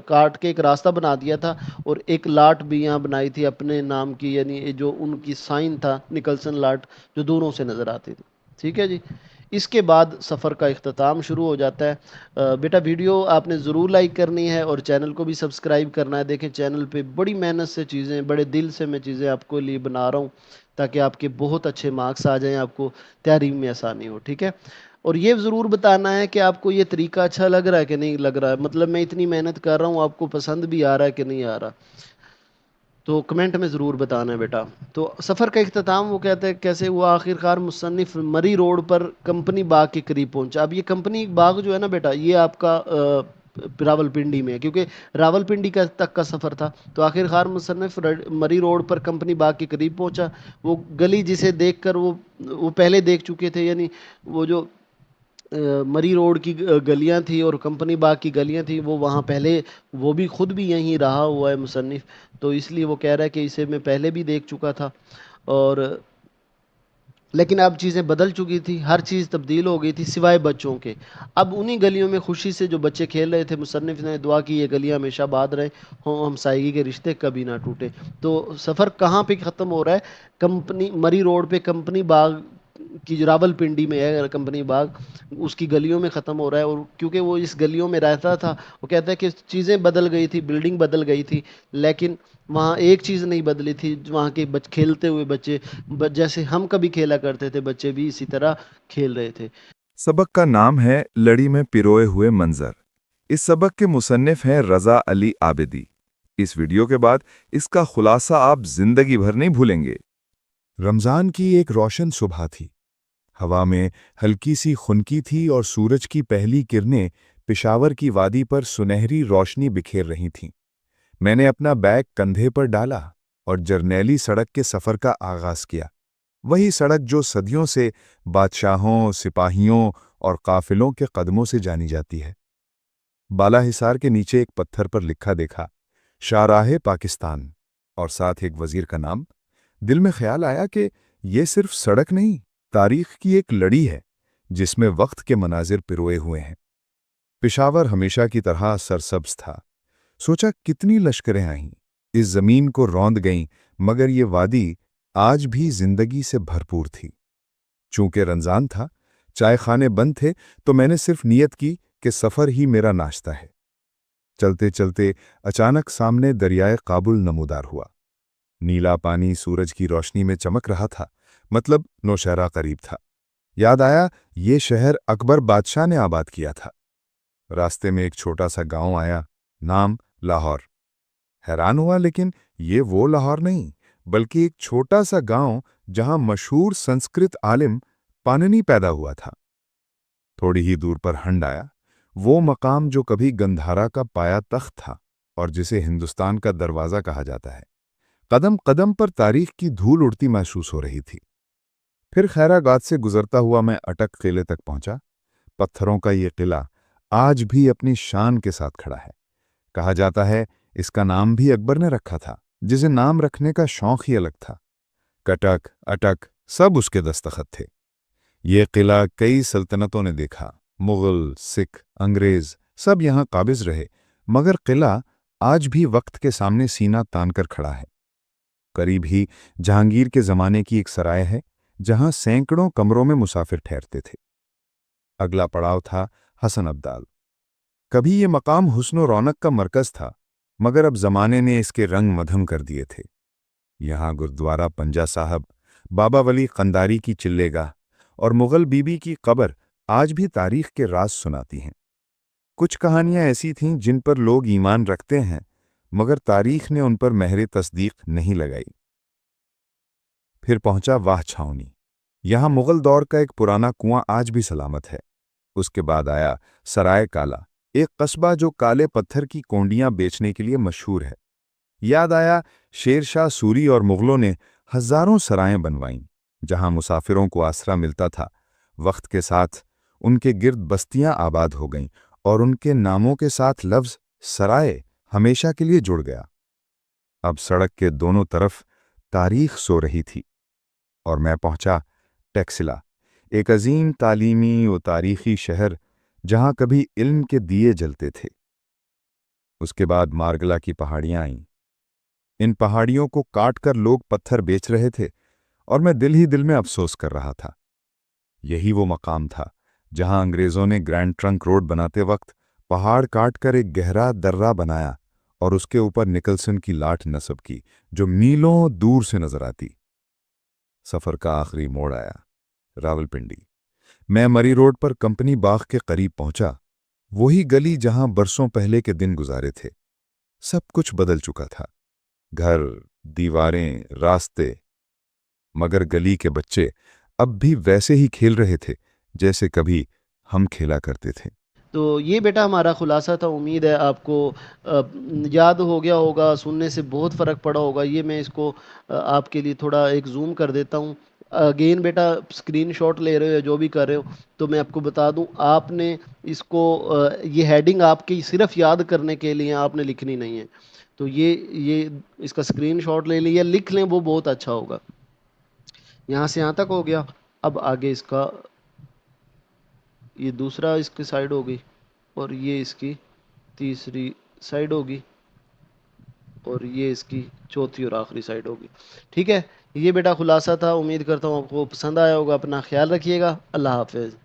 کاٹ کے ایک راستہ بنا دیا تھا، اور ایک لاٹ بھی یہاں بنائی تھی اپنے نام کی، یعنی جو ان کی سائن تھا نکلسن لاٹ جو دونوں سے نظر آتی تھی. ٹھیک ہے جی. اس کے بعد سفر کا اختتام شروع ہو جاتا ہے. بیٹا ویڈیو آپ نے ضرور لائک کرنی ہے اور چینل کو بھی سبسکرائب کرنا ہے. دیکھیں چینل پہ بڑی محنت سے چیزیں، بڑے دل سے میں چیزیں آپ کو لیے بنا رہا ہوں تاکہ آپ کے بہت اچھے مارکس آ جائیں، آپ کو تیاری میں آسانی ہو. ٹھیک ہے. اور یہ ضرور بتانا ہے کہ آپ کو یہ طریقہ اچھا لگ رہا ہے کہ نہیں لگ رہا ہے، مطلب میں اتنی محنت کر رہا ہوں آپ کو پسند بھی آ رہا ہے کہ نہیں آ رہا، تو کمنٹ میں ضرور بتانا ہے بیٹا. تو سفر کا اختتام وہ کہتے ہیں کیسے ہوا. آخر کار مصنف مری روڈ پر کمپنی باغ کے قریب پہنچا. اب یہ کمپنی باغ جو ہے نا بیٹا یہ آپ کا راول پنڈی میں ہے، کیونکہ راول پنڈی کا تک کا سفر تھا. تو آخر کار مصنف مری روڈ پر کمپنی باغ کے قریب پہنچا. وہ گلی جسے دیکھ کر وہ پہلے دیکھ چکے تھے، یعنی وہ جو مری روڈ کی گلیاں تھیں اور کمپنی باغ کی گلیاں تھیں وہ وہاں پہلے، وہ بھی خود بھی یہیں رہا ہوا ہے مصنف، تو اس لیے وہ کہہ رہا ہے کہ اسے میں پہلے بھی دیکھ چکا تھا. اور لیکن اب چیزیں بدل چکی تھی، ہر چیز تبدیل ہو گئی تھی سوائے بچوں کے. اب انہی گلیوں میں خوشی سے جو بچے کھیل رہے تھے، مصنف نے دعا کی یہ گلیاں ہمیشہ آباد رہیں ہوں، ہمسائیگی کے رشتے کبھی نہ ٹوٹے. تو سفر کہاں پہ ختم ہو رہا ہے؟ کمپنی مری روڈ پہ کمپنی باغ کی جو راول پنڈی میں ہے کمپنی باغ، اس کی گلیوں میں ختم ہو رہا ہے. اور کیونکہ وہ اس گلیوں میں رہتا تھا، وہ کہتا ہے کہ چیزیں بدل گئی تھی، بلڈنگ بدل گئی تھی، لیکن وہاں ایک چیز نہیں بدلی تھی، وہاں کے کھیلتے ہوئے بچے جیسے ہم کبھی کھیلا کرتے تھے، بچے بھی اسی طرح کھیل رہے تھے. سبق کا نام ہے لڑی میں پروئے ہوئے منظر. اس سبق کے مصنف ہیں رضا علی عابدی. اس ویڈیو کے بعد اس کا خلاصہ آپ زندگی بھر نہیں بھولیں گے. رمضان کی ایک روشن صبح تھی. ہوا میں ہلکی سی خنکی تھی اور سورج کی پہلی کرنیں پشاور کی وادی پر سنہری روشنی بکھیر رہی تھیں. میں نے اپنا بیگ کندھے پر ڈالا اور جرنیلی سڑک کے سفر کا آغاز کیا. وہی سڑک جو صدیوں سے بادشاہوں، سپاہیوں اور قافلوں کے قدموں سے جانی جاتی ہے. بالا حصار کے نیچے ایک پتھر پر لکھا دیکھا شاہراہ پاکستان اور ساتھ ایک وزیر کا نام. دل میں خیال آیا کہ یہ صرف سڑک نہیں، تاریخ کی ایک لڑی ہے جس میں وقت کے مناظر پروئے ہوئے ہیں. پشاور ہمیشہ کی طرح سرسبز تھا. سوچا کتنی لشکریں آئیں، اس زمین کو روند گئیں، مگر یہ وادی آج بھی زندگی سے بھرپور تھی. چونکہ رمضان تھا، چائے خانے بند تھے، تو میں نے صرف نیت کی کہ سفر ہی میرا ناشتہ ہے. چلتے چلتے اچانک سامنے دریائے کابل نمودار ہوا. نیلا پانی سورج کی روشنی میں چمک رہا تھا، مطلب نوشہرہ قریب تھا. یاد آیا یہ شہر اکبر بادشاہ نے آباد کیا تھا. راستے میں ایک چھوٹا سا گاؤں آیا، نام لاہور. حیران ہوا، لیکن یہ وہ لاہور نہیں بلکہ ایک چھوٹا سا گاؤں جہاں مشہور سنسکرت عالم پاننی پیدا ہوا تھا. تھوڑی ہی دور پر ہنڈ آیا، وہ مقام جو کبھی گندھارا کا پایا تخت تھا اور جسے ہندوستان کا دروازہ کہا جاتا ہے. قدم قدم پر تاریخ کی دھول اڑتی محسوس ہو رہی تھی. پھر خیرآباد سے گزرتا ہوا میں اٹک قلعے تک پہنچا. پتھروں کا یہ قلعہ آج بھی اپنی شان کے ساتھ کھڑا ہے. کہا جاتا ہے اس کا نام بھی اکبر نے رکھا تھا، جسے نام رکھنے کا شوق ہی الگ تھا. کٹک، اٹک سب اس کے دستخط تھے. یہ قلعہ کئی سلطنتوں نے دیکھا، مغل، سکھ، انگریز سب یہاں قابض رہے، مگر قلعہ آج بھی وقت کے سامنے سینہ تان کر کھڑا ہے. قریب ہی جہانگیر کے زمانے کی ایک سرائے ہے جہاں سینکڑوں کمروں میں مسافر ٹھہرتے تھے. اگلا پڑاؤ تھا حسن ابدال. کبھی یہ مقام حسن و رونق کا مرکز تھا، مگر اب زمانے نے اس کے رنگ مدھم کر دیے تھے. یہاں گردوارہ پنجا صاحب، بابا ولی قنداری کی چلے گاہ اور مغل بی بی کی قبر آج بھی تاریخ کے راز سناتی ہیں. کچھ کہانیاں ایسی تھیں جن پر لوگ ایمان رکھتے ہیں، مگر تاریخ نے ان پر مہر تصدیق نہیں لگائی. پھر پہنچا واہ چھاؤنی. یہاں مغل دور کا ایک پرانا کنواں آج بھی سلامت ہے. اس کے بعد آیا سرائے کالا، ایک قصبہ جو کالے پتھر کی کونڈیاں بیچنے کے لیے مشہور ہے. یاد آیا شیر شاہ سوری اور مغلوں نے ہزاروں سرائیں بنوائیں جہاں مسافروں کو آسرا ملتا تھا وقت کے ساتھ ان کے گرد بستیاں آباد ہو گئیں اور ان کے ناموں کے ساتھ لفظ سرائے ہمیشہ کے لیے جڑ گیا۔ اب سڑک کے دونوں طرف تاریخ سو رہی تھی اور میں پہنچا ٹیکسلا، ایک عظیم تعلیمی و تاریخی شہر جہاں کبھی علم کے دیے جلتے تھے۔ اس کے بعد مارگلا کی پہاڑیاں آئیں۔ ان پہاڑیوں کو کاٹ کر لوگ پتھر بیچ رہے تھے اور میں دل ہی دل میں افسوس کر رہا تھا۔ یہی وہ مقام تھا جہاں انگریزوں نے گرینڈ ٹرنک روڈ بناتے وقت پہاڑ کاٹ کر ایک گہرا درہ بنایا اور اس کے اوپر نکلسن کی لاٹ نصب کی جو میلوں دور سے نظر آتی۔ سفر کا آخری موڑ آیا، راولپنڈی۔ میں مری روڈ پر کمپنی باغ کے قریب پہنچا، وہی گلی جہاں برسوں پہلے کے دن گزارے تھے۔ سب کچھ بدل چکا تھا، گھر، دیواریں، راستے، مگر گلی کے بچے اب بھی ویسے ہی کھیل رہے تھے جیسے کبھی ہم کھیلا کرتے تھے۔ تو یہ بیٹا ہمارا خلاصہ تھا، امید ہے آپ کو یاد ہو گیا ہوگا، سننے سے بہت فرق پڑا ہوگا۔ یہ میں اس کو آپ کے لیے تھوڑا ایک زوم کر دیتا ہوں۔ اگین بیٹا اسکرین شاٹ لے رہے ہو یا جو بھی کر رہے ہو تو میں آپ کو بتا دوں، آپ نے اس کو یہ ہیڈنگ آپ کی صرف یاد کرنے کے لیے آپ نے لکھنی نہیں ہے، تو یہ اس کا اسکرین شاٹ لے لیں یا لکھ لیں، وہ بہت اچھا ہوگا۔ یہاں سے یہاں تک ہو گیا، اب آگے اس کا یہ دوسرا اس کی سائڈ ہوگی اور یہ اس کی تیسری سائڈ ہوگی اور یہ اس کی چوتھی اور آخری سائڈ ہوگی۔ ٹھیک ہے، یہ بیٹا خلاصہ تھا، امید کرتا ہوں آپ کو پسند آیا ہوگا۔ اپنا خیال رکھیے گا، اللہ حافظ۔